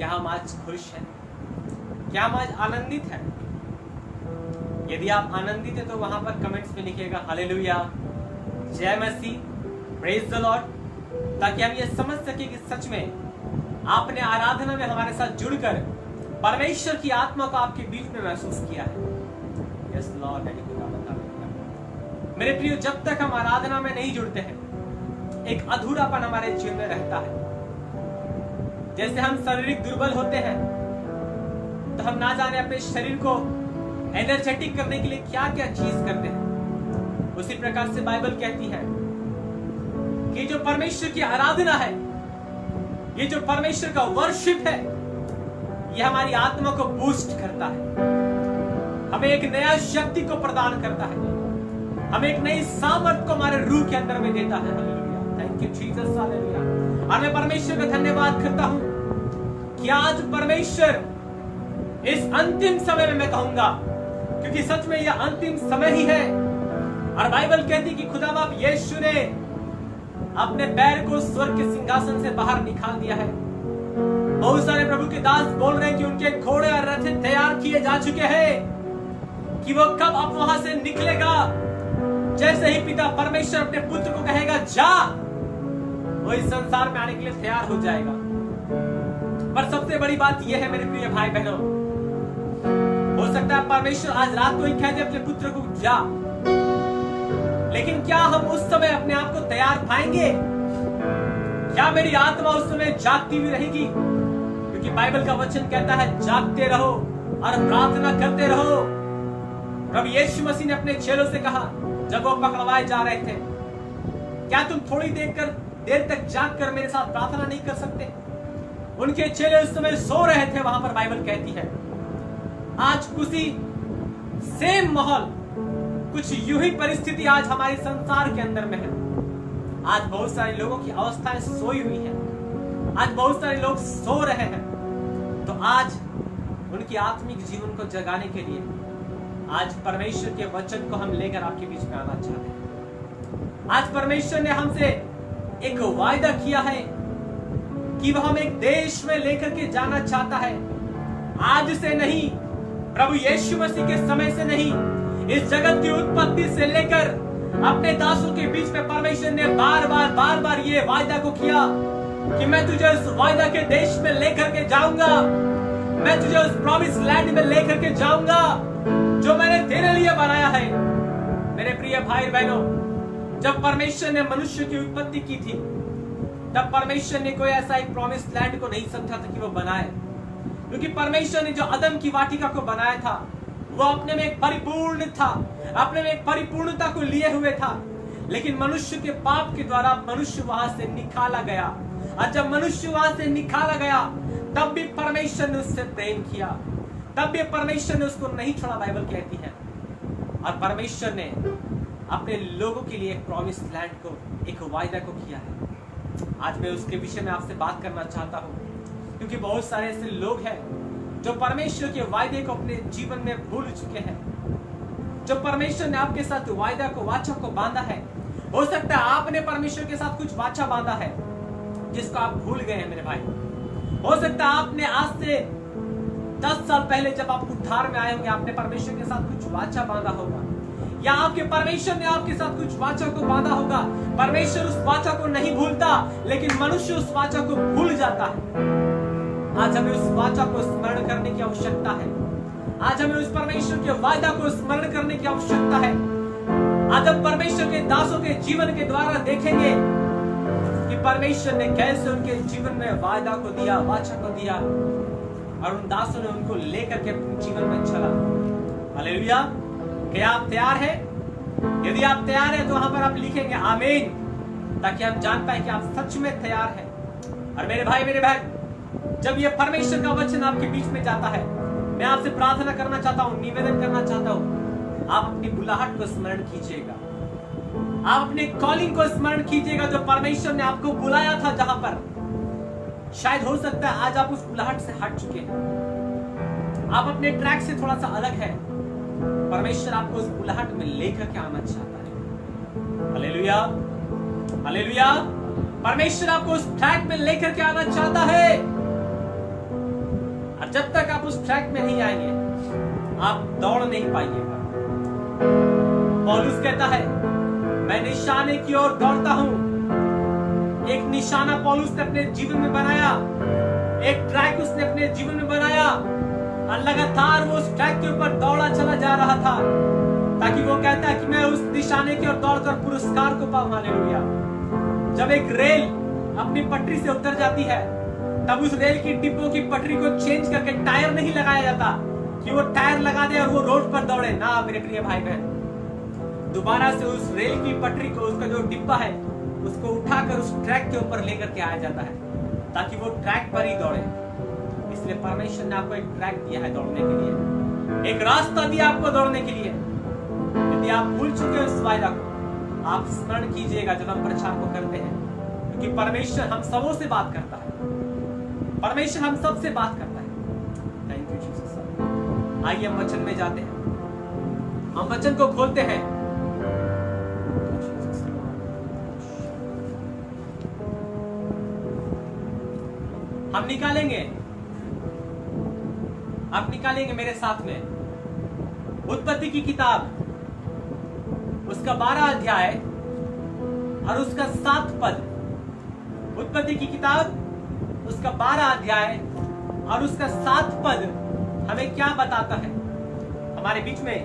क्या हम आज खुश हैं? क्या हम आज आनंदित हैं? यदि आप आनंदित हैं तो वहां पर कमेंट्स में लिखिएगा हालेलुया, जय मसीह, प्रेज द लॉर्ड, ताकि हम ये समझ सके कि सच में आपने आराधना में हमारे साथ जुड़कर परमेश्वर की आत्मा को आपके बीच में महसूस किया है। यस लॉर्ड, मेरे प्रियो, जब तक हम आराधना में नहीं जुड़ते हैं एक अधूरापन हमारे जीवन में रहता है। जैसे हम शारीरिक दुर्बल होते हैं तो हम ना जाने अपने शरीर को एनर्जेटिक करने के लिए क्या क्या चीज करते हैं। उसी प्रकार से बाइबल कहती है कि जो परमेश्वर की आराधना है, ये जो परमेश्वर का वर्शिप है, ये हमारी आत्मा को बूस्ट करता है, हमें एक नया शक्ति को प्रदान करता है, हमें एक नई सामर्थ को हमारे रूह के अंदर में देता है। Hallelujah, thank you Jesus, hallelujah. और मैं परमेश्वर का धन्यवाद करता हूं कि आज परमेश्वर इस अंतिम समय में, मैं कहूंगा क्योंकि सच में यह अंतिम समय ही है, और बाइबल कहती कि खुदा बाप यीशु ने अपने पैर को स्वर्ग के सिंहासन से बाहर निकाल दिया है। बहुत सारे प्रभु के दास बोल रहे हैं कि उनके घोड़े और रथ तैयार किए जा चुके हैं कि वो कब अब वहां से निकलेगा। जैसे ही पिता परमेश्वर अपने पुत्र को कहेगा जा, वो इस संसार में आने के लिए तैयार हो जाएगा। पर सबसे बड़ी बात यह है मेरे प्रिय भाई बहनों, हो सकता है परमेश्वर आज रात को ही कह दे अपने पुत्र को जा, लेकिन क्या हम उस समय अपने आप को तैयार पाएंगे? क्या मेरी आत्मा उस समय जागती हुई रहेगी? क्योंकि बाइबल का वचन कहता है जागते रहो और प्रार्थना करते रहो। प्रभु यीशु मसीह ने अपने चेलों से कहा जब वो पकड़वाए जा रहे थे, क्या तुम थोड़ी देर तक जाग कर मेरे साथ प्रार्थना नहीं कर सकते? उनके चेले उस समय सो रहे थे। वहां पर बाइबल कहती है आज कुछ सेम माहौल, कुछ यूं ही परिस्थिति आज हमारे संसार के अंदर में है। आज बहुत सारे लोगों की अवस्थाएं सोई हुई है, आज बहुत सारे लोग सो रहे हैं। तो आज उनकी आत्मिक जीवन को जगाने के लिए आज परमेश्वर के वचन को हम लेकर आपके बीच में आना चाहते हैं। आज परमेश्वर ने हमसे एक वायदा किया है कि वह हम एक देश में लेकर के जाना चाहता है। आज से नहीं, प्रभु यीशु मसीह के समय से नहीं, इस जगत की उत्पत्ति से लेकर अपने दासों के बीच में परमेश्वर ने बार बार ये वायदा को किया कि मैं तुझे उस वायदा के देश में लेकर के जाऊंगा, मैं तुझे उस प्रॉमिस लैंड में लेकर के जाऊंगा जो मैंने तेरे लिए बनाया है। मेरे प्रिय भाई बहनों, जब परमेश्वर ने मनुष्य की उत्पत्ति की थी तब परमेश्वर ने कोई ऐसा एक प्रॉमिस लैंड को नहीं समझा था कि वो बनाए, क्योंकि परमेश्वर ने जो अदम की वाटिका को बनाया था वो अपने में एक परिपूर्ण था, अपने में एक परिपूर्णता को लिए हुए था। लेकिन मनुष्य के पाप के द्वारा मनुष्य वहां से निकाला गया, और जब मनुष्य वहां से निकाला गया तब भी परमेश्वर ने उससे प्रेम किया, तब भी परमेश्वर ने उसको नहीं छोड़ा, बाइबल कहती है। और परमेश्वर ने अपने लोगों के लिए एक प्रॉमिस लैंड को, एक वायदा को किया है। आज मैं उसके विषय में आपसे बात करना चाहता हूं, क्योंकि बहुत सारे ऐसे लोग हैं जो परमेश्वर के वायदे को अपने जीवन में भूल चुके हैं। जो परमेश्वर ने आपके साथ वायदा को, वाचा को बांधा है, हो सकता है आपने परमेश्वर के साथ कुछ वाचा बांधा है जिसको आप भूल गए हैं मेरे भाई। हो सकता है आपने आज से 10 साल पहले जब आप उद्धार में आए होंगे, आपने परमेश्वर के साथ कुछ वाचा बांधा होगा, या आपके परमेश्वर ने आपके साथ कुछ वाचा को बांधा होगा। परमेश्वर उस वाचा को नहीं भूलता, लेकिन मनुष्य उस वाचा को भूल जाता है। आज हमें उस वाचा को स्मरण करने की आवश्यकता है। आज हमें उस परमेश्वर के वायदा को स्मरण करने की आवश्यकता है। आज हम परमेश्वर के दासों के जीवन के द्वारा देखेंगे कि परमेश्वर ने कैसे उनके जीवन में वायदा को दिया, वाचा को दिया, और उन दासों ने उनको लेकर के अपने जीवन में चला। हालेलुया। क्या आप तैयार हैं? यदि आप तैयार हैं तो वहां पर आप लिखेंगे आमीन, ताकि हम जान पाए कि आप सच में तैयार हैं। और मेरे भाई, मेरे बहन, जब ये परमेश्वर का वचन आपके बीच में जाता है, मैं आपसे प्रार्थना करना चाहता हूं, निवेदन करना चाहता हूं, आप अपनी बुलाहट को स्मरण कीजिएगा, आप अपने कॉलिंग को स्मरण कीजिएगा जो परमेश्वर ने आपको बुलाया था। जहां पर शायद हो सकता है आज आप उस बुलाहट से हट चुके हैं, आप अपने ट्रैक से थोड़ा सा अलग है। परमेश्वर आपको उस बुलाहट में लेकर के आना चाहता है। Hallelujah, hallelujah. परमेश्वर आपको उस ट्रैक में लेकर के आना चाहता है। और जब तक आप उस ट्रैक में नहीं आएंगे आप दौड़ नहीं पाइएगा। पौलुस कहता है मैं निशाने की ओर दौड़ता हूं। एक निशाना पौलुस ने अपने जीवन में बनाया, एक ट्रैक उसने अपने जीवन में बनाया और लगातार वो उस ट्रैक के ऊपर दौड़ा चला जा रहा था, ताकि वो कहता है कि मैं उस निशाने की ओर दौड़कर पुरस्कार को पाऊं। हालेलुया। जब एक रेल अपनी पटरी से उतर जाती है तब उस रेल की डिब्बों की पटरी को चेंज करके टायर नहीं लगाया जाता कि वो टायर लगा दे और वो रोड पर दौड़े ना। मेरे प्रिय भाई बहन, दोबारा से उस रेल की पटरी को, उसका जो डिब्बा है उसको उठाकर उस ट्रैक के ऊपर लेकर के आया जाता है ताकि वो ट्रैक पर ही दौड़े। इसलिए परमेश्वर ने आपको एक ट्रैक दिया है दौड़ने के लिए, एक रास्ता दिया आपको दौड़ने के लिए। यदि आप भूल चुके हो इस वायदा को, आप स्मरण कीजिएगा जब हम प्रचार को करते हैं, क्योंकि परमेश्वर हम सबों से बात करता है। परमेश्वर हम सबसे बात करता है। Thank you Jesus. आइए हम वचन में जाते हैं, हम वचन को खोलते हैं। हम निकालेंगे, आप निकालेंगे मेरे साथ में उत्पत्ति की किताब, उसका 12 अध्याय और उसका 7 पद। उत्पत्ति की किताब उसका 12 अध्याय और उसका 7 पद हमें क्या बताता है। हमारे बीच में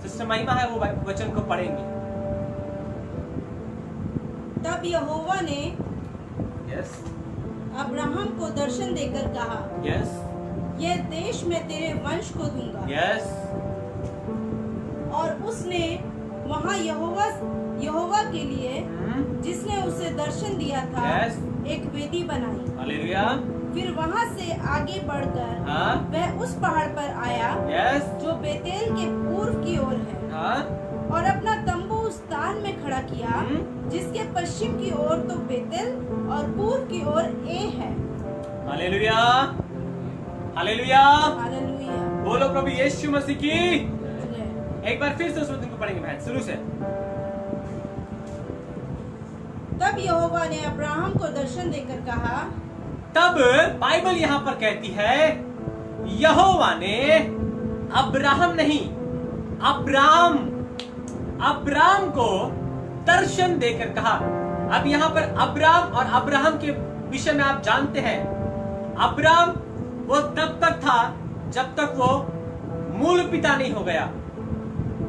सिस्टर महिमा है, वो वचन को पढ़ेंगे। तब यहोवा ने यस अब्राहम को दर्शन देकर कहा, यस यह देश मैं तेरे वंश को दूंगा। यस और उसने वहाँ यहोवा के लिए जिसने उसे दर्शन दिया था Yes. एक वेदी बनाई। हालेलुया। फिर वहाँ से आगे बढ़कर हाँ? वह उस पहाड़ पर आया यस जो बेतेल के पूर्व की ओर है, हाँ? और अपना तंबू उस स्थान में खड़ा किया जिसके पश्चिम की ओर तो बेतेल और पूर्व की ओर ए है। हालेलुया। हालेलुया। हालेलुया। बोलो प्रभु यीशु मसीह की। जय। एक बार फिर से उस वचन को पढ़ेंगे बहन, शुरू से। तब यहोवा ने अब्राहम को दर्शन देकर कहा, तब बाइबल यहाँ पर कहती है यहोवा ने, अब्राहम नहीं, अब्राम को दर्शन देकर कहा। अब यहाँ पर अब्राम और अब्राहम के विषय में आप जानते हैं, अब्राम वो तब तक था जब तक वो मूल पिता नहीं हो गया।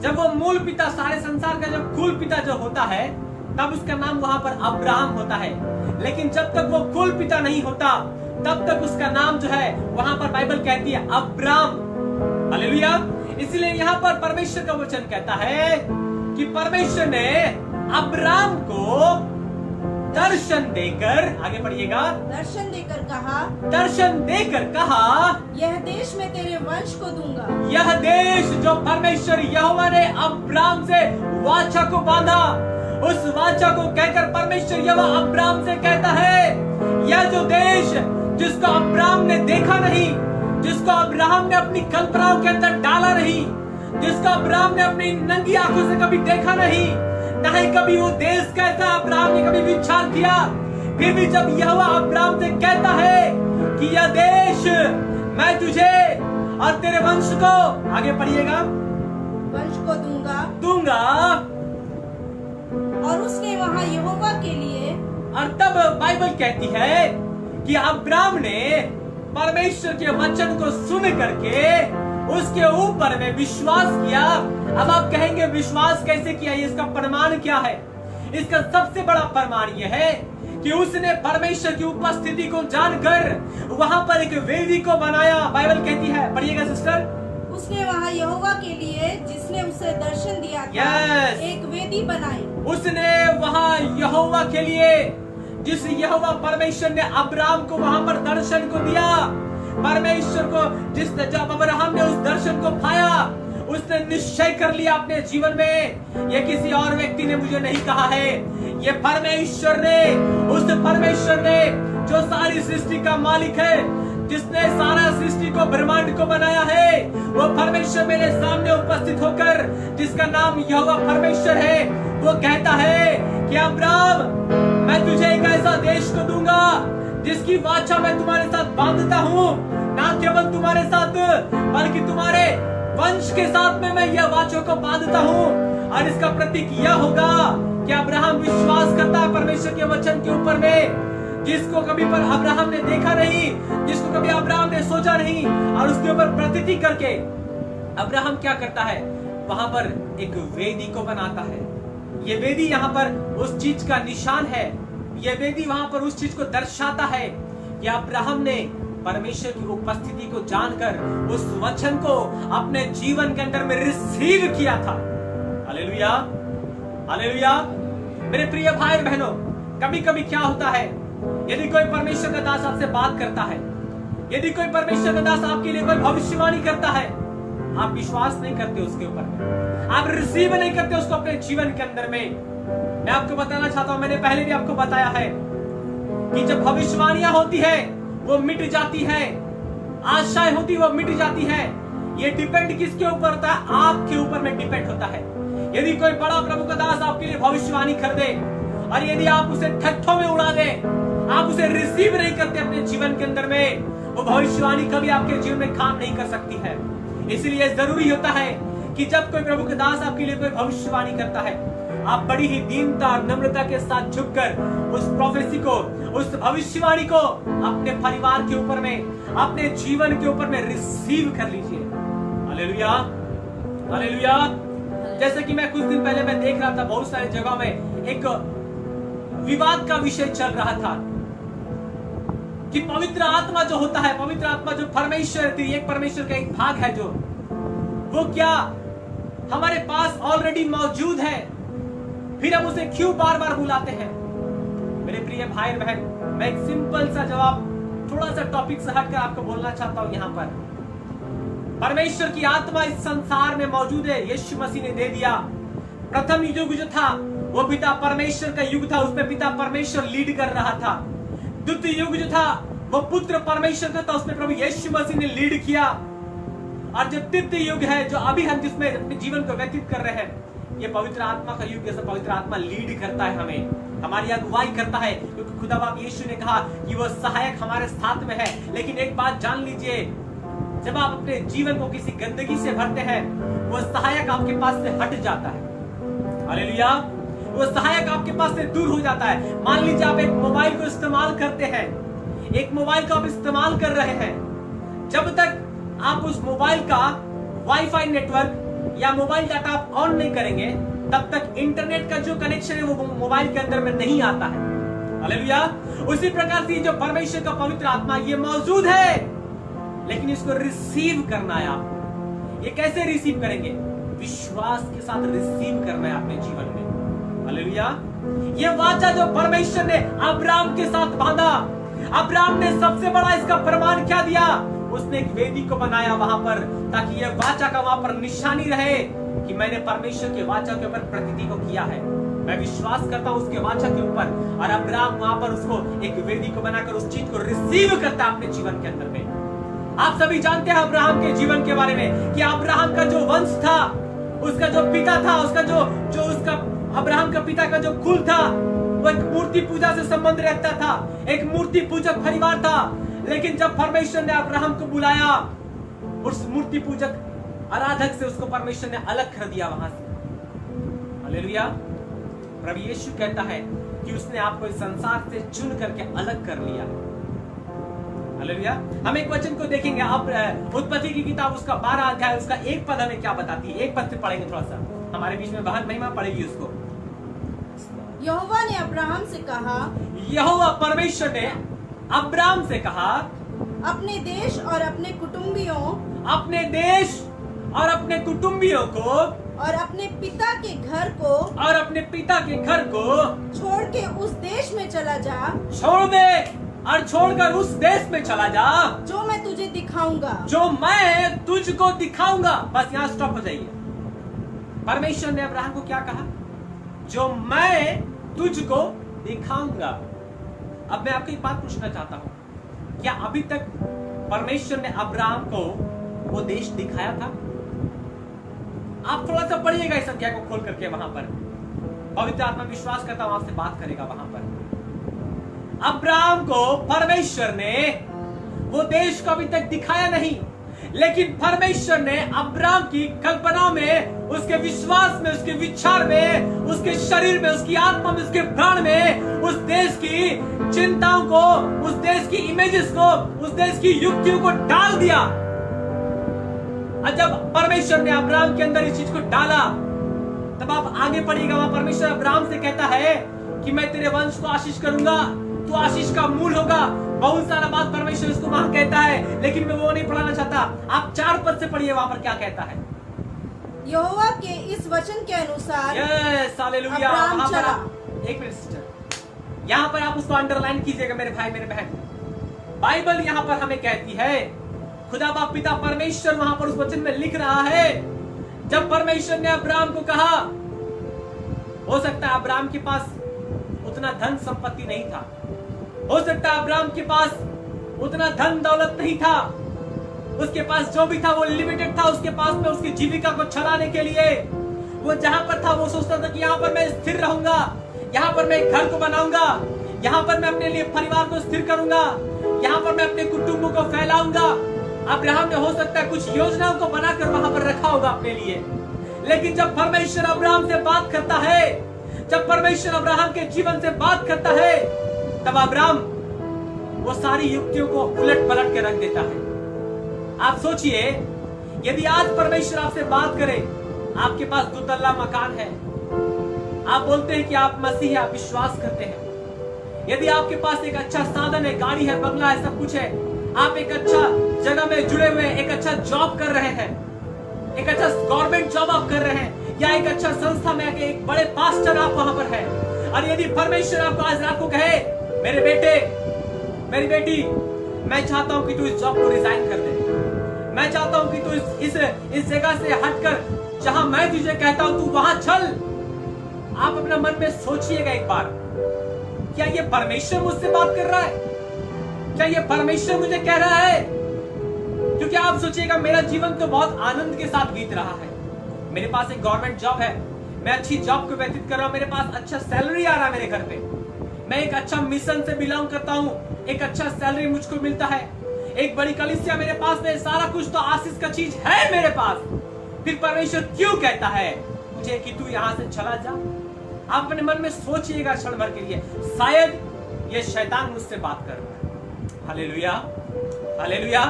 जब वो मूल पिता, सारे संसार का जब कुल पिता जो होता है, तब उसका नाम वहां पर अब्राहम होता है। लेकिन जब तक वो कुल पिता नहीं होता तब तक उसका नाम जो है वहां पर बाइबल कहती है अब्राम। हालेलुया। इसलिए यहाँ पर परमेश्वर का वचन कहता है कि परमेश्वर ने अब्राम को दर्शन देकर, आगे पढ़िएगा, दर्शन देकर कहा, यह देश मैं तेरे वंश को दूंगा। यह देश जो परमेश्वर यहोवा ने अब्राम से वाचा को बांधा, उस वाचा को कहकर परमेश्वर यहोवा अब्राम से कहता है, यह जो देश जिसको अब्राम ने देखा नहीं, जिसको अब्राहम ने अपनी कल्पनाओं के अंदर डाला नहीं, जिसको अब्राहम ने अपनी नंगी आंखों से कभी देखा नहीं, न ही कभी वो देश कैसा अब्राहम ने कभी विचार किया, फिर भी जब यहोवा अब्राहम से कहता है कि यह देश मैं तुझे और तेरे वंश को, आगे पढ़िएगा, वंश को दूंगा। और उसने वहाँ यहोवा के लिए, और तब बाइबल कहती है कि अब्राम ने परमेश्वर के वचन को सुन करके उसके ऊपर में विश्वास किया। अब आप कहेंगे विश्वास कैसे किया, इसका प्रमाण क्या है? इसका सबसे बड़ा प्रमाण यह है कि उसने परमेश्वर की उपस्थिति को जानकर वहां पर एक वेदी को बनाया। बाइबल कहती है, पढ़िएगा सिस्टर, उसने वहाँ यहोवा के लिए जिसने उसे दर्शन दिया था Yes. एक वेदी बनाई। उसने वहां यहोवा के लिए, जिस यहोवा परमेश्वर ने अब्राम को वहां पर दर्शन को दिया, परमेश्वर को जब अब्राहम ने उस दर्शन को पाया, उसने निश्चय कर लिया अपने जीवन में, ये किसी और व्यक्ति ने मुझे नहीं कहा है, ये परमेश्वर ने, उस परमेश्वर ने जो सारी सृष्टि का मालिक है, जिसने सारा सृष्टि को, ब्रह्मांड को बनाया है, वो परमेश्वर मेरे सामने उपस्थित होकर, जिसका नाम यहोवा परमेश्वर है, वो कहता है कि अब्राम, मैं तुझे एक ऐसा देश को दूंगा जिसकी वाचा मैं तुम्हारे साथ बांधता हूँ। ना केवल तुम्हारे साथ बल्कि तुम्हारे वंश के साथ में मैं यह वाचों को बांधता हूं। और इसका प्रतीक यह होगा कि अब्राहम विश्वास करता है परमेश्वर के वचन के ऊपर में, जिसको कभी पर अब्राहम ने देखा नहीं, जिसको कभी अब्राहम ने सोचा नहीं, और उसके ऊपर प्रतीति करके अब्राहम क्या करता है, वहां पर एक वेदी को बनाता है। ये वेदी यहाँ पर उस चीज का निशान है, ये वेदी वहां पर उस चीज को दर्शाता है कि अब्राहम ने परमेश्वर की उपस्थिति को जानकर उस वचन को अपने जीवन के अंदर में रिसीव किया था। Hallelujah, hallelujah. मेरे प्रिय भाई और बहनों, कभी कभी क्या होता है, यदि कोई परमेश्वर का दास आपसे बात करता है, यदि कोई परमेश्वर का दास आपके लिए कोई भविष्यवाणी करता है, आप विश्वास नहीं करते उसके ऊपर, आप रिसीव नहीं करते उसको अपने जीवन के अंदर में। मैं आपको बताना चाहता हूं, मैंने पहले भी आपको बताया है कि जब भविष्यवाणियां होती है वो मिट जाती है, आशाएं होती है वो मिट जाती है। ये डिपेंड किसके ऊपर होता है? आपके ऊपर में डिपेंड होता है। यदि कोई बड़ा प्रभु का दास आपके लिए भविष्यवाणी कर दे और यदि आप उसे ठट्ठों में उड़ा दे, आप उसे रिसीव नहीं करते अपने जीवन के अंदर में, वो भविष्यवाणी कभी आपके जीवन में काम नहीं कर सकती है। इसलिए जरूरी होता है कि जब कोई प्रभु का दास आपके लिए कोई भविष्यवाणी करता है, आप बड़ी ही दीनता और नम्रता के साथ झुककर उस प्रोफेसी को, उस भविष्यवाणी को अपने परिवार के ऊपर में, अपने जीवन के ऊपर में रिसीव कर लीजिए। Hallelujah, hallelujah. जैसे कि मैं कुछ दिन पहले मैं देख रहा था, बहुत सारी जगह में एक विवाद का विषय चल रहा था कि पवित्र आत्मा जो होता है, पवित्र आत्मा जो परमेश्वर, एक परमेश्वर का एक भाग है, जो वो क्या हमारे पास ऑलरेडी मौजूद है, फिर हम उसे क्यों बार बार बुलाते हैं? मेरे प्रिय भाई बहन, मैं एक सिंपल सा जवाब थोड़ा सा टॉपिक से हटकर आपको बोलना चाहता हूं। यहां पर परमेश्वर की आत्मा इस संसार में मौजूद है, यीशु मसीह ने दे दिया। प्रथम युग जो था वो पिता परमेश्वर का युग था, उसमें पिता परमेश्वर लीड कर रहा था। द्वितीय युग जो था वो पुत्र परमेश्वर का था, उसमें प्रभु यीशु मसीह ने लीड किया। और जो तृतीय युग है, जो अभी हम जिसमें अपने जीवन को व्यतीत कर रहे हैं, ये पवित्र आत्मा का युग, जैसे पवित्र आत्मा लीड करता है हमें, हमारी अगुवाई करता है, क्योंकि खुदा बाप यीशु ने कहा कि वो सहायक हमारे साथ में है। लेकिन एक बात जान लीजिए, जब आप अपने जीवन को किसी गंदगी से भरते हैं, वो सहायक आपके पास से हट जाता है। हालेलुया, वो सहायक आपके पास से दूर हो जाता है। मान लीजिए आप एक मोबाइल को इस्तेमाल करते हैं, एक मोबाइल को आप इस्तेमाल कर रहे हैं, जब तक आप उस मोबाइल का वाईफाई नेटवर्क या मोबाइल डाटा आप ऑन नहीं करेंगे, तब तक इंटरनेट का जो कनेक्शन है वो मोबाइल के अंदर में नहीं आता है। हालेलुया। उसी प्रकार से जो परमेश्वर का पवित्र आत्मा ये मौजूद है, लेकिन इसको रिसीव करना है आपको। ये कैसे रिसीव करेंगे? विश्वास के साथ रिसीव करना है अपने जीवन में। हालेलुया। ये वाचा जो परमेश्वर ने अब्राहम के साथ बांधा, अब्राहम ने सबसे बड़ा इसका प्रमाण क्या दिया? उसने एक वेदी को बनाया वहां पर, ताकि यह वाचा का वहां पर निशानी रहे कि मैंने परमेश्वर के वाचा के ऊपर प्रतिज्ञा को किया है, मैं विश्वास करता हूं उसके वाचा के ऊपर। और अब्राहम वहां पर उसको एक वेदी को बनाकर उस चीज को रिसीव करता है अपने जीवन के अंदर में। आप सभी जानते हैं अब्राहम के जीवन के बारे में कि अब्राहम का जो वंश था, उसका जो पिता था, उसका जो उसका अब्राहम का पिता का जो कुल था, वो एक मूर्ति पूजा से संबंध रखता था, एक मूर्ति पूजक परिवार था। लेकिन जब परमेश्वर ने अब्राहम को बुलाया, उस मूर्ति पूजक आराधक से उसको परमेश्वर ने अलग कर दिया वहां से। हालेलुया। प्रभु यीशु कहता है कि उसने आपको इस संसार से चुन करके अलग कर लिया। हालेलुया। हम एक वचन को देखेंगे, अब उत्पत्ति की किताब उसका 12 अध्याय उसका 1 पद हमें क्या बताती है। 1 पद से पढ़ेंगे, थोड़ा सा हमारे बीच में बहन महिमा पड़ेगी उसको। यहोवा ने अब्राहम से कहा, यहोवा परमेश्वर ने अब्राहम से कहा, अपने देश और अपने कुटुंबियों, अपने देश और अपने कुटुंबियों को और अपने पिता के घर को, और अपने पिता के घर को छोड़ के उस देश में चला जा, छोड़ दे और छोड़कर उस देश में चला जा जो मैं तुझे दिखाऊंगा, जो मैं तुझको दिखाऊंगा। बस यहाँ स्टॉप हो जाइए। परमेश्वर ने अब्राहम को क्या कहा? जो मैं तुझको दिखाऊंगा। अब मैं आपको एक बात पूछना चाहता हूं, क्या अभी तक परमेश्वर ने अब्राहम को वो देश दिखाया था? आप थोड़ा सा पढ़िएगा इस अध्याय को खोल करके, वहां पर पवित्र आत्मा विश्वास करता हूं आपसे बात करेगा। वहां पर अब्राहम को परमेश्वर ने वो देश को अभी तक दिखाया नहीं, लेकिन परमेश्वर ने अब्राम की कल्पना में, उसके विश्वास में, उसके विचार में, उसके शरीर में, उसकी आत्मा में, उसके प्राण में उस देश की चिंताओं को, उस देश की इमेजेस को, उस देश की युक्तियों को डाल दिया। और जब परमेश्वर ने अब्राम के अंदर इस चीज को डाला, तब आप आगे पढ़िएगा, वहां परमेश्वर अब्राम से कहता है कि मैं तेरे वंश को आशीष करूंगा, तू आशीष का मूल होगा। बहुत सारा बात परमेश्वर इसको वहां कहता है, लेकिन मैं वो नहीं पढ़ाना चाहता। आप 4 पद से पढ़िए, वहां पर क्या कहता है। यहोवा के इस वचन के अनुसार यस, हालेलुया। अब्राम वहां पर चला। आप एक मिनट सिस्टर, यहाँ पर आप उसको अंडरलाइन कीजिएगा मेरे भाई मेरे बहन। बाइबल यहाँ पर हमें कहती है, खुदा बाप पिता परमेश्वर वहां पर उस वचन में लिख रहा है, जब परमेश्वर ने अब्राम को कहा, हो सकता है अब्राम के पास उतना धन संपत्ति नहीं था, हो सकता है अब्राम के पास उतना धन दौलत नहीं था, उसके पास जो भी था वो लिमिटेड था उसके पास में, उसकी जीविका को चलाने के लिए वो जहां पर था वो सोचता था कि यहाँ पर मैं स्थिर रहूंगा, यहाँ पर मैं एक घर को बनाऊंगा, यहाँ पर मैं अपने लिए परिवार को स्थिर करूंगा, यहाँ पर मैं अपने कुटुंबों को फैलाऊंगा। अब्राहम ने हो सकता है कुछ योजनाओं को बनाकर वहां पर रखा होगा अपने लिए, लेकिन जब परमेश्वर अब्राहम से बात करता है, जब परमेश्वर अब्राहम के जीवन से बात करता है, तब अब्राहम वो सारी युक्तियों को उलट पलट के रख देता है। आप सोचिए, यदि आज परमेश्वर आपसे बात करे, आपके पास 2 तल्ला मकान है, आप बोलते हैं कि आप मसीह हैं, आप विश्वास करते हैं, यदि आपके पास एक अच्छा साधन है, गाड़ी है, बंगला है, सब कुछ है, आप एक अच्छा जगह में जुड़े हुए हैं, एक अच्छा जॉब कर रहे हैं, एक अच्छा गवर्नमेंट जॉब आप कर रहे हैं, या एक अच्छा संस्था में एक बड़े पास्टर आप वहां पर है, और यदि परमेश्वर आपको आज रात को कहे, मेरे बेटे, मेरी बेटी, मैं चाहता हूं कि तू इस जॉब को रिजाइन कर दे, मैं चाहता हूं कि तू इस जगह से हटकर जहां मैं तुझे कहता हूं तू वहां चल। आप अपना मन में सोचिएगा एक बार, क्या ये परमेश्वर मुझसे बात कर रहा है? क्या ये परमेश्वर मुझे कह रहा है? क्योंकि आप सोचिएगा, मेरा जीवन तो बहुत आनंद के साथ बीत रहा है, मेरे पास एक गवर्नमेंट जॉब है, मैं अच्छी जॉब को व्यतीत कर रहा हूं, मेरे पास अच्छा सैलरी आ रहा है मेरे घर पे, मैं एक अच्छा मिशन से बिलोंग करता हूं, एक अच्छा सैलरी मुझको मिलता है, एक बड़ी कलीसिया मेरे पास में, सारा कुछ तो आशीष का चीज है मेरे पास, फिर परमेश्वर क्यों कहता है मुझे कि तू यहां से चला जा? आप अपने मन में सोचिएगा क्षण भर के लिए, शायद ये शैतान मुझसे बात कर रहा है। Hallelujah, hallelujah.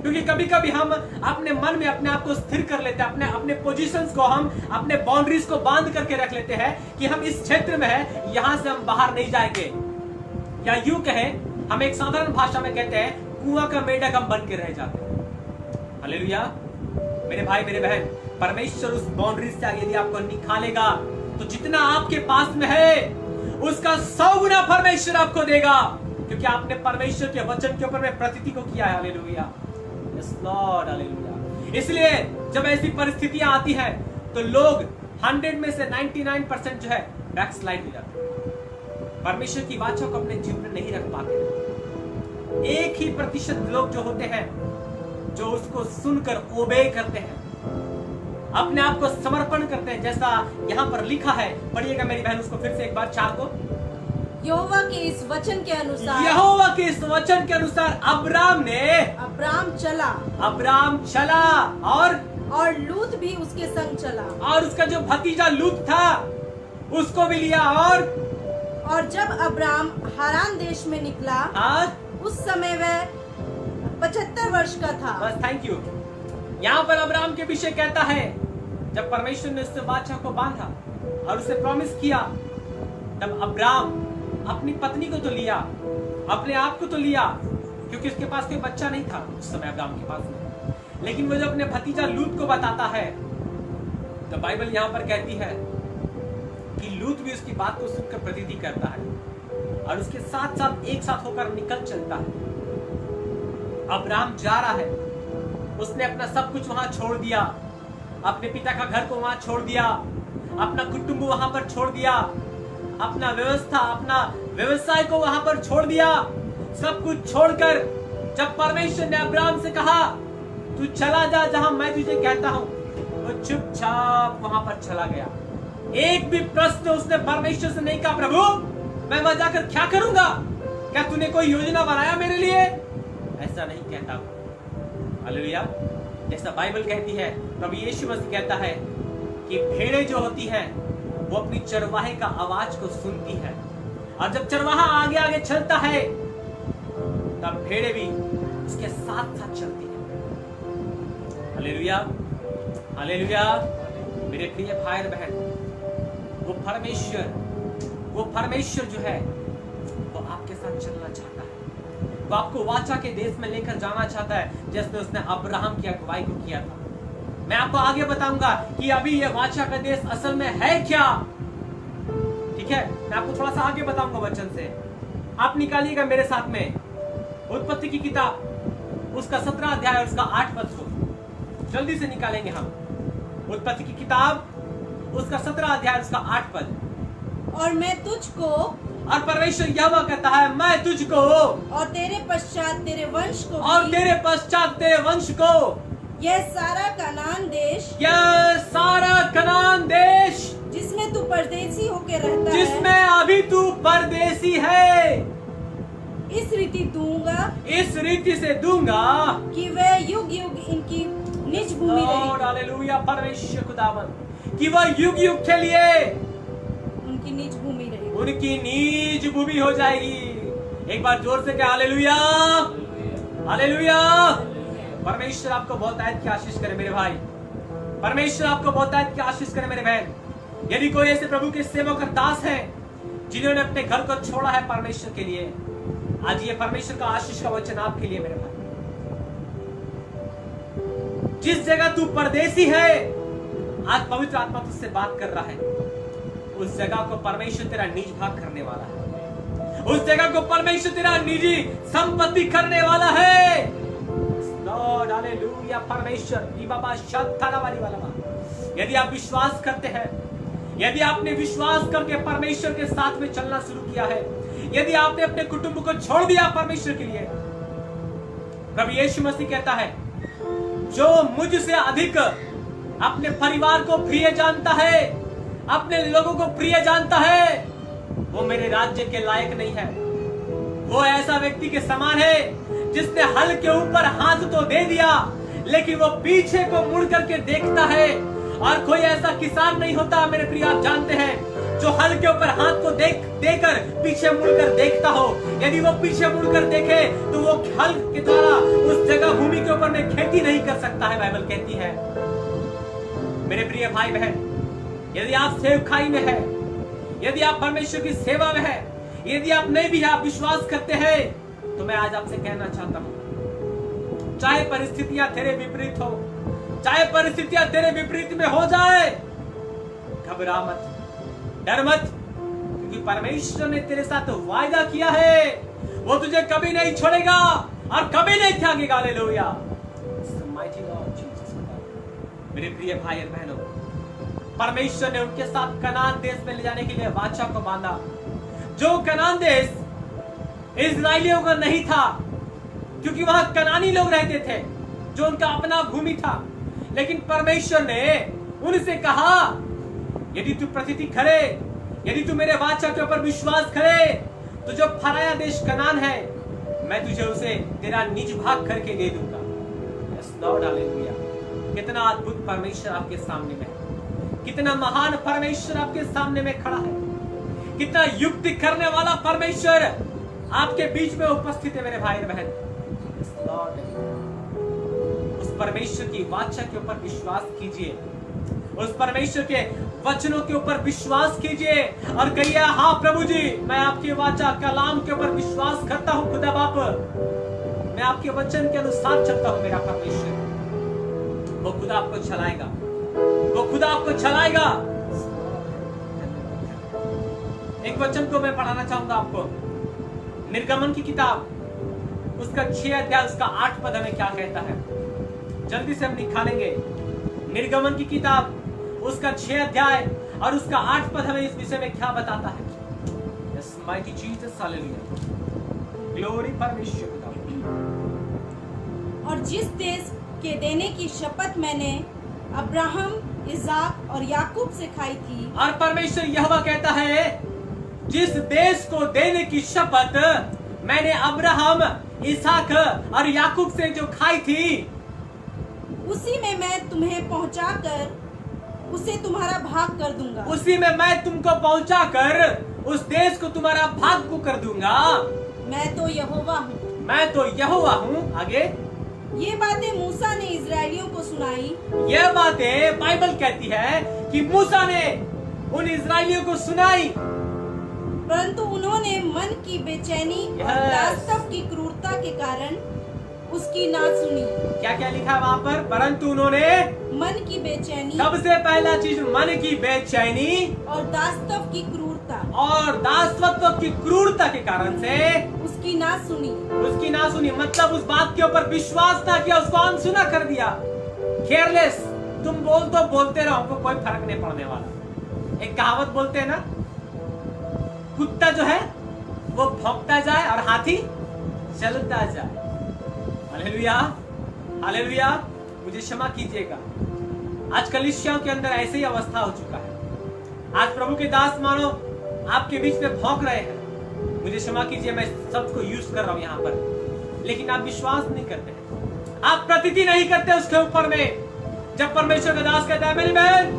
क्योंकि कभी कभी हम अपने मन में अपने आप को स्थिर कर लेते हैं, अपने पोजीशंस को, हम अपने बाउंड्रीज को बांध करके रख लेते हैं कि हम इस क्षेत्र में हैं, यहां से हम बाहर नहीं जाएंगे। या यूं कहें, हम एक साधारण भाषा में कहते हैं, कुआं का मेंढक हम बन के रह जाते हैं। हालेलुया। मेरे भाई मेरे बहन, परमेश्वर उस बाउंड्री से यदि आपको निकालेगा तो जितना आपके पास में है उसका 100 गुना परमेश्वर आपको देगा, क्योंकि आपने परमेश्वर के वचन के ऊपर में प्रतीति को किया है। Hallelujah, yes Lord, hallelujah. इसलिए जब ऐसी परिस्थितियां आती है तो लोग 100 में से 99% जो है बैकस्लाइड हो जाते हैं, परमेश्वर की वाचा को अपने जीवन में नहीं रख पाते। 1% लोग जो होते हैं जो उसको सुनकर ओबे करते हैं, अपने आप को समर्पण करते हैं, जैसा यहाँ पर लिखा है। पढ़िएगा मेरी बहन उसको फिर से एक बार 4 को। यहोवा के इस वचन के अनुसार, यहोवा के इस वचन के अनुसार अब्राम चला और लूत भी उसके संग चला, और उसका जो भतीजा लूत था उसको भी लिया। और जब अब्राम हारान देश में निकला, उस समय वह 75 वर्ष का था। बस, थैंक यू। यहाँ पर अब्राम के विषय कहता है, जब परमेश्वर ने उससे बादशाह को बांधा और उसे प्रॉमिस किया, तब अब्राम अपनी पत्नी को तो लिया, अपने आप को तो लिया, क्योंकि उसके पास कोई बच्चा नहीं था उस समय अब्राम के पास में। लेकिन वो जब अपने भतीजा लूत को बताता है, तो बाइबल यहाँ पर कहती है कि लूत भी उसकी बात को सुनकर प्रतीति करता है और उसके साथ साथ एक साथ होकर निकल चलता है। अब्राम जा रहा है, उसने अपना सब कुछ वहां छोड़ दिया, अपने पिता का घर को वहां छोड़ दिया, अपना कुटुंब वहां पर छोड़ दिया, अपना व्यवस्था, अपना व्यवसाय को वहां पर छोड़ दिया। सब कुछ छोड़कर जब परमेश्वर ने अब्राम से कहा तू चला जा जहां मैं तुझे कहता हूं, वो चुपचाप वहां पर चला गया। एक भी प्रश्न उसने परमेश्वर से नहीं कहा, प्रभु मैं वहां जाकर क्या करूंगा, क्या तूने कोई योजना बनाया मेरे लिए, ऐसा नहीं कहता। हालेलुया। जैसा बाइबल कहती है, प्रभु यीशु मसीह कहता है कि भेड़ें जो होती हैं वो अपनी चरवाहे का आवाज को सुनती है, और जब चरवाहा आगे आगे चलता है तब भेड़ें भी उसके साथ साथ चलती है। Hallelujah, hallelujah. मेरे प्रिय भाई और बहन, वो परमेश्वर जो है वो आपके साथ चलना चाहता है। वो आपको वाचा के देश में लेकर जाना चाहता है, जैसे उसने अब्राहम की अगुवाई को किया था। मैं आपको आगे बताऊंगा कि अभी ये वाचा का देश असल में है क्या। ठीक है, मैं आपको थोड़ा सा आगे बताऊंगा वचन से। आप निकालिएगा मेरे साथ में उत्पत्ति की किताब, उसका 17 अध्याय और उसका 8 पद को जल्दी से निकालेंगे हम। उत्पत्ति की किताब, उसका 17 अध्याय उसका 8 पद। और मैं तुझको, और परमेश्वर यहोवा कहता है, मैं तुझको और तेरे पश्चात तेरे वंश को, और तेरे पश्चात तेरे वंश को, यह सारा कनान देश, यह सारा कनान देश जिसमें तू परदेसी होके रहता है, जिसमें अभी तू परदेसी है, इस रीति दूंगा, इस रीति से दूंगा कि वह युग युग इनकी निज भूमि रहेगी। हालेलुया। परमेश्वर खुदावन कि वह युग युग के लिए उनकी निज भूमि रहेगी, उनकी निज भूमि हो जाएगी। एक बार जोर से कहा हालेलुया, हालेलुया। परमेश्वर आपको बहुत आयत की आशीष करे मेरे भाई, परमेश्वर आपको बहुत आयत की आशीष करे मेरे बहन। यदि कोई ऐसे प्रभु के सेवक और दास है जिन्होंने अपने घर को छोड़ा है परमेश्वर के लिए, आज ये परमेश्वर का आशीष का वचन आपके लिए मेरे भाई। जिस जगह तू परदेसी है, आज पवित्र आत्मा तुझसे बात कर रहा है, उस जगह को परमेश्वर तेरा निज भाग करने वाला है, उस जगह को परमेश्वर तेरा निजी संपत्ति करने वाला है। Lord hallelujah. परमेश्वर यदि आप विश्वास करते हैं, यदि आपने विश्वास करके परमेश्वर के साथ में चलना शुरू किया है, यदि आपने अपने कुटुंब को छोड़ दिया परमेश्वर के लिए, प्रभु यीशु मसीह कहता है, जो मुझसे अधिक अपने परिवार को प्रिय जानता है, अपने लोगों को प्रिय जानता है, वो मेरे राज्य के लायक नहीं है। वो ऐसा व्यक्ति के समान है जिसने हल के ऊपर हाथ तो दे दिया, लेकिन वो पीछे को मुड़ करके देखता है। और कोई ऐसा किसान नहीं होता मेरे प्रिय, आप जानते हैं, जो हल के ऊपर हाथ को देकर पीछे मुड़कर देखता हो। यदि वो पीछे मुड़कर देखे तो वो हल के द्वारा उस जगह भूमि के ऊपर में खेती नहीं कर सकता है, बाइबल कहती है। मेरे प्रिय भाई बहन, यदि आप सेवकाई में है, यदि आप परमेश्वर की सेवा में है, यदि आप नहीं भी आप विश्वास करते हैं, तो मैं आज आपसे कहना चाहता हूं, चाहे परिस्थितियां तेरे विपरीत हो, चाहे परिस्थितियां तेरे विपरीत में हो जाए, घबरा मत, डर मत, क्योंकि परमेश्वर ने तेरे साथ वायदा किया है, वो तुझे कभी नहीं छोड़ेगा और कभी नहीं त्यागेगा। हालेलुया। मेरे प्रिय भाई और बहनों, परमेश्वर ने उनके साथ कनान देश में ले जाने के लिए वाचा को बांधा। जो कनान देश इजराइलियों का नहीं था, क्योंकि वहां कनानी लोग रहते थे, जो उनका अपना भूमि था। लेकिन परमेश्वर ने उनसे कहा, यदि तू प्रतिथि करे, यदि तू मेरे वाचा के ऊपर विश्वास करे, तो जो फराया देश कनान है, मैं तुझे उसे तेरा निज भाग करके दे दूंगा। Yes Lord, hallelujah. कितना अद्भुत परमेश्वर आपके सामने में है, कितना महान परमेश्वर आपके सामने में खड़ा है, कितना युक्ति करने वाला परमेश्वर आपके बीच में उपस्थित है मेरे भाई और बहन। उस परमेश्वर की वाचा के ऊपर विश्वास कीजिए, उस परमेश्वर के वचनों के ऊपर विश्वास कीजिए और कहिए, हाँ प्रभु जी, मैं आपकी वाचा कलाम के ऊपर विश्वास करता हूँ। खुदा बाप, मैं आपके वचन के अनुसार चलता हूँ। मेरा परमेश्वर, वो खुदा आपको चलाएगा, वो खुदा आपको चलाएगा। एक वचन को मैं पढ़ाना चाहूंगा आपको, निर्गमन की किताब, उसका 6 अध्याय उसका 8 पद हमें क्या कहता है, जल्दी से हम निकालेंगे। निर्गमन की किताब, उसका 6 अध्याय और उसका 8 पद हमें इस विषय में क्या बताता है। Yes mighty Jesus, hallelujah, glory परमेश्वर। और जिस देश के देने की शपथ मैंने अब्राहम, इसाक और याकूब से खाई थी, और परमेश्वर यहोवा कहता है, जिस देश को देने की शपथ मैंने अब्राहम, इसहाक और याकूब से जो खाई थी, उसी में मैं तुम्हें पहुंचाकर उसे तुम्हारा भाग कर दूंगा। उसी में मैं तुमको पहुंचा कर उस देश को तुम्हारा भाग को कर दूंगा। मैं तो यहोवा हूँ। मैं तो यहोवा हूँ। आगे ये बातें मूसा ने इजरायलियों को सुनाई। यह बातें बाइबल कहती है कि मूसा ने उन इजरायलियों को सुनाई, परंतु उन्होंने मन की बेचैनी और Yes. दास्तव की क्रूरता के कारण उसकी ना सुनी। क्या क्या लिखा है वहाँ पर? परंतु उन्होंने, मन की बेचैनी सबसे पहला चीज मन की बेचैनी और दास्तव की क्रूरता और दासत्व की क्रूरता के कारण से उसकी ना सुनी। उसकी ना सुनी, मतलब उस बात के ऊपर विश्वास ना किया, उसको अनसुना कर दिया। केयरलेस, तुम बोलते रहो, हमको कोई फर्क नहीं पड़ने वाला। एक कहावत बोलते हैं ना, कुत्ता जो है वो भौंकता जाए और हाथी चलता जाए। Hallelujah, hallelujah. मुझे क्षमा कीजिएगा, आज कलीसियाओं के अंदर ऐसे ही अवस्था हो चुका है। आज प्रभु के दास मानो आपके बीच में भौंक रहे हैं। मुझे क्षमा कीजिए, मैं शब्द को यूज कर रहा हूं यहाँ पर, लेकिन आप विश्वास नहीं करते हैं, आप प्रतीति नहीं करते उसके ऊपर में। जब परमेश्वर का दास कहता है मेरी बहन,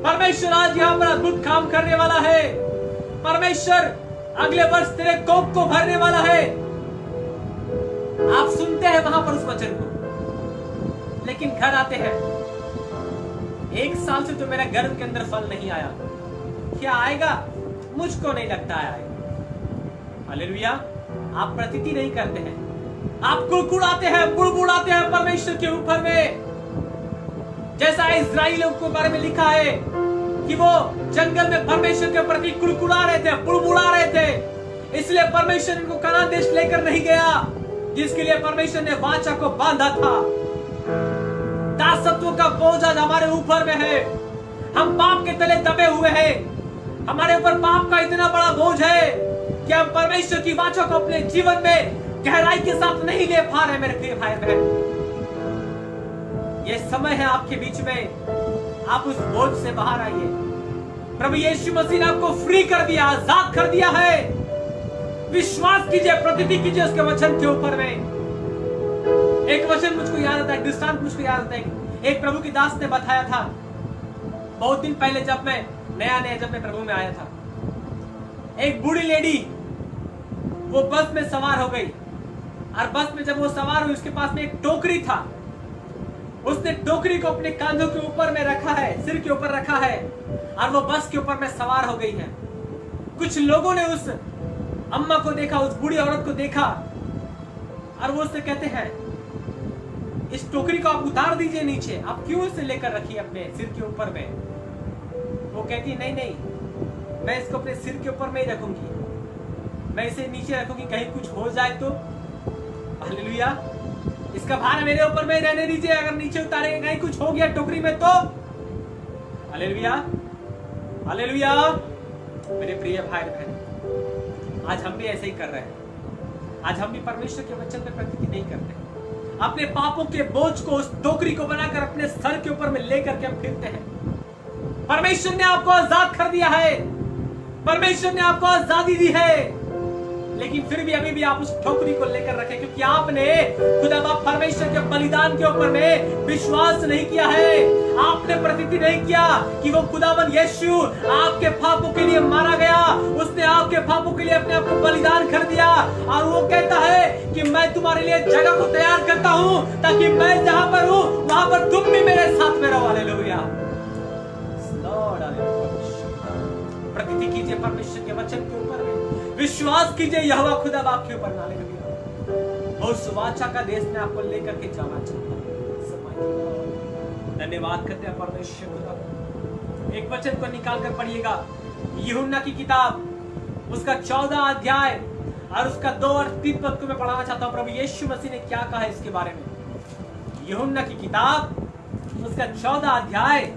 परमेश्वर आज यहाँ पर अद्भुत काम करने वाला है, परमेश्वर अगले वर्ष तेरे कोप को भरने वाला है, आप सुनते हैं वहां पर उस वचन को, लेकिन घर आते हैं, 1 साल से तो मेरे गर्भ के अंदर फल नहीं आया, क्या आएगा? मुझको नहीं लगता आएगा। हालेलुया। आप प्रतीति नहीं करते हैं, आप कुड़कुड़ाते हैं, बुड़बुड़ाते हैं परमेश्वर के ऊपर में। जैसा इस्राएलियों के बारे में लिखा है कि वो जंगल में परमेश्वर के प्रति कुड़कुड़ा रहे थे, बुड़बुड़ा रहे थे, इसलिए परमेश्वर इनको कनान देश लेकर नहीं गया, जिसके लिए परमेश्वर ने वाचा को बांधा था। दासत्व का बोझ आज हमारे ऊपर में है, हम पाप के तले दबे हुए हैं, हमारे ऊपर पाप का इतना बड़ा बोझ है कि हम परमेश्वर की वाचा को अपने जीवन में गहराई के साथ नहीं ले पा रहे। मेरे प्रिय भाई बहन, ये समय है आपके बीच में, आप उस बोझ से बाहर आइए। प्रभु यीशु मसीह ने आपको फ्री कर दिया, आजाद कर दिया है। विश्वास कीजिए, प्रतीति कीजिए उसके वचन के ऊपर में। एक वचन मुझको याद आता है, दृष्टांत मुझको याद आता है। एक प्रभु की दास ने बताया था, बहुत दिन पहले जब मैं जब मैं प्रभु में आया था, एक बूढ़ी लेडी वो बस में सवार हो गई, और बस में जब वो सवार हुई उसके पास में एक टोकरी था। उसने टोकरी को अपने कांधों के ऊपर में रखा है, सिर के ऊपर रखा है, और वो बस के ऊपर में सवार हो गई है। कुछ लोगों ने उस अम्मा को देखा, उस बूढ़ी औरत को देखा, और वो उससे कहते हैं इस टोकरी को आप उतार दीजिए नीचे, आप क्यों इसे लेकर रखिए अपने सिर के ऊपर में? वो कहती है नहीं, मैं इसको अपने सिर के ऊपर में ही रखूंगी, मैं इसे नीचे रखूंगी, कहीं कुछ हो जाए तो। हालेलुया। इसका भार मेरे ऊपर में रहने दीजिए, अगर नीचे उतारेंगे कहीं कुछ हो गया टोकरी में तो। Hallelujah, hallelujah. मेरे प्रिय भाई बहन, आज हम भी ऐसे ही कर रहे हैं। आज हम भी परमेश्वर के वचन में प्रतीति नहीं करते, अपने पापों के बोझ को, उस टोकरी को बनाकर अपने सर के ऊपर में लेकर के हम फिरते हैं। परमेश्वर ने आपको आजाद कर दिया है, परमेश्वर ने आपको आजादी दी है, लेकिन फिर भी अभी भी आप उस ठोकरी को लेकर रखें, क्योंकि आपने खुदा बाप परमेश्वर के बलिदान के ऊपर में विश्वास नहीं किया है। आपने प्रतीति नहीं किया कि वो खुदावन यीशु आपके पापों के लिए मारा गया, उसने आपके पापों के लिए अपने आप को बलिदान कर दिया, और वो कहता है कि मैं तुम्हारे लिए जगह को तैयार करता हूं, ताकि मैं जहां पर हूं वहां पर तुम भी मेरे साथ में रहो। हालेलुया। प्रतीति कीजिए परमेश्वर के वचन के ऊपर में, विश्वास कीजिए यहोवा खुदा बाप के ऊपर। हालेलुया। और सुवाचा का देश में आपको लेकर के जाना चाहता है। धन्यवाद करते हैं परमेश्वर खुदा। एक वचन को निकाल कर पढ़िएगा, यूहन्ना की किताब, उसका 14 अध्याय और उसका 2 और 3 पद को मैं पढ़ाना चाहता हूं। प्रभु यीशु मसीह ने क्या कहा इसके बारे में। यूहन्ना की किताब, उसका 14 अध्याय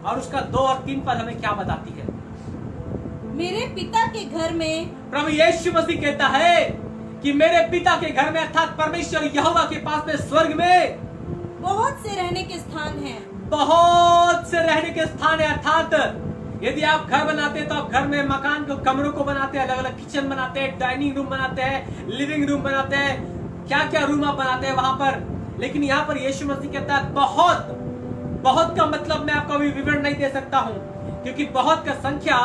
और उसका 2 और 3 पद हमें क्या बताती है। मेरे पिता के घर में, प्रभु यीशु मसीह कहता है कि मेरे पिता के घर में, अर्थात परमेश्वर यहोवा के पास में स्वर्ग में बहुत से रहने के स्थान हैं। बहुत से रहने के स्थान है, अर्थात यदि आप घर बनाते हैं तो आप घर में मकान को, कमरों को बनाते हैं, अलग अलग किचन बनाते हैं, डाइनिंग रूम बनाते हैं, लिविंग रूम बनाते हैं, क्या क्या रूम आप बनाते हैं वहां पर। लेकिन यहाँ पर यीशु मसीह कहता है बहुत, बहुत का मतलब मैं आपको अभी विवरण नहीं दे सकता हूँ, क्योंकि बहुत का संख्या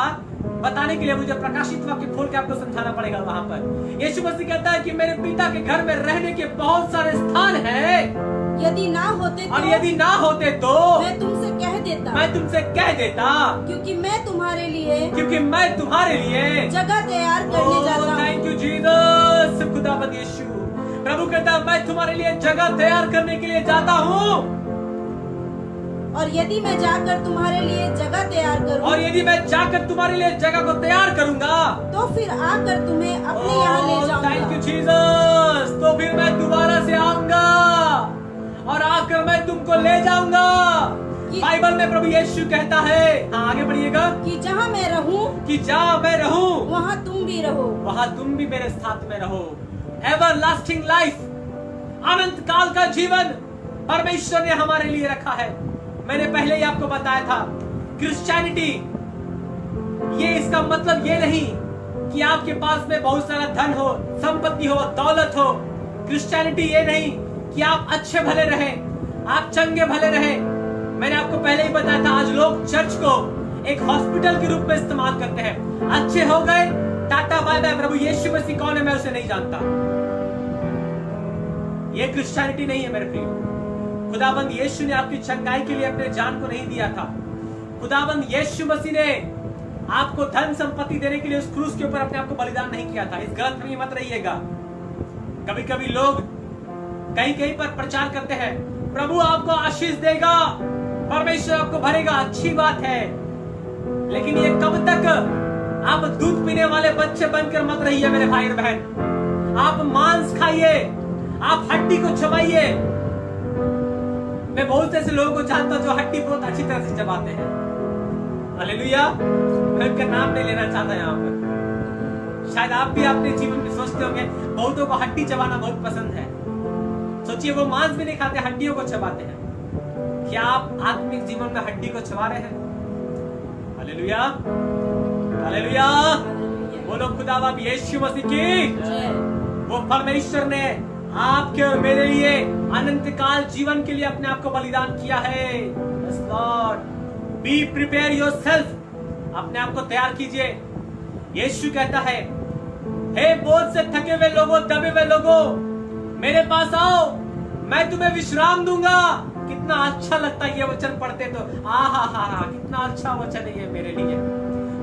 बताने के लिए मुझे प्रकाशित वाक्य खोल के आपको समझाना पड़ेगा। वहां पर यीशु मसीह कहता है कि मेरे पिता के घर में रहने के बहुत सारे स्थान हैं, यदि ना होते तो, और यदि ना होते तो मैं तुमसे कह देता, क्योंकि मैं तुम्हारे लिए जगह तैयार करने जाता हूँ। थैंक यू जीसस, खुदावंद यीशु। प्रभु कहता है मैं तुम्हारे लिए जगह तैयार करने के लिए जाता हूँ, और यदि मैं जाकर तुम्हारे लिए जगह तैयार करूंगा, तो फिर आकर तुम्हें अपने यहाँ ले जाऊंगा। Thank you Jesus. तो फिर मैं दोबारा से आऊंगा और आकर मैं तुमको ले जाऊंगा। बाइबल में प्रभु यीशु कहता है, हाँ आगे बढ़िएगा, कि जहाँ मैं रहूं वहाँ तुम भी मेरे साथ में रहो। एवरलास्टिंग लाइफ, अनंत काल का जीवन परमेश्वर ने हमारे लिए रखा है। मैंने पहले ही आपको बताया था, क्रिश्चियनिटी ये इसका मतलब ये नहीं कि आपके पास में बहुत सारा धन हो, संपत्ति हो, दौलत हो। क्रिश्चियनिटी ये नहीं कि आप अच्छे भले रहे, आप चंगे भले रहे। मैंने आपको पहले ही बताया था, आज लोग चर्च को एक हॉस्पिटल के रूप में इस्तेमाल करते हैं। अच्छे हो गए, टाटा बाय बाय, प्रभु यीशु मसीह कौन है मैं उसे नहीं जानता। ये क्रिश्चियनिटी नहीं है मेरे प्रियो। खुदाबंद यीशु ने आपकी चंगाई के लिए अपने जान को नहीं दिया था। खुदाबंद यीशु मसीह ने आपको धन संपत्ति देने के लिए उस क्रूस के ऊपर अपने आप को बलिदान नहीं किया था। इस गलत में मत रहिएगा। कभी कभी लोग कहीं कहीं पर प्रचार करते हैं, प्रभु आपको आशीष देगा, परमेश्वर आपको भरेगा। अच्छी बात है, लेकिन ये कब तक आप दूध पीने वाले बच्चे बनकर मत रहिए मेरे भाई और बहन। आप मांस खाइए, आप हड्डी को चबाइए। मैं बहुत ऐसे लोगों को जानता हूं जो हड्डी बहुत अच्छी तरह से चबाते हैं। हालेलुया। मैं उनका नाम नहीं लेना चाहता यहाँ पर। शायद आप भी अपने जीवन में सोचते होंगे, बहुतों को हड्डी चबाना बहुत पसंद है। सोचिए, वो मांस भी नहीं खाते, हड्डियों को चबाते हैं। क्या आप आत्मिक जीवन में हड्डी को चबा रहे हैं? Hallelujah, hallelujah. बोलो खुदावंद यीशु मसीह की। वो परमेश्वर ने आपके और मेरे लिए अनंत काल जीवन के लिए अपने आप को बलिदान किया है। Yes, Lord. Be prepare yourself. अपने आप को तैयार कीजिए। यीशु कहता है, हे बोझ से थके हुए लोगों, दबे हुए लोगों, मेरे पास आओ, मैं तुम्हें विश्राम दूंगा। कितना अच्छा लगता है ये वचन पढ़ते तो, आहा, कितना अच्छा वचन है ये मेरे लिए।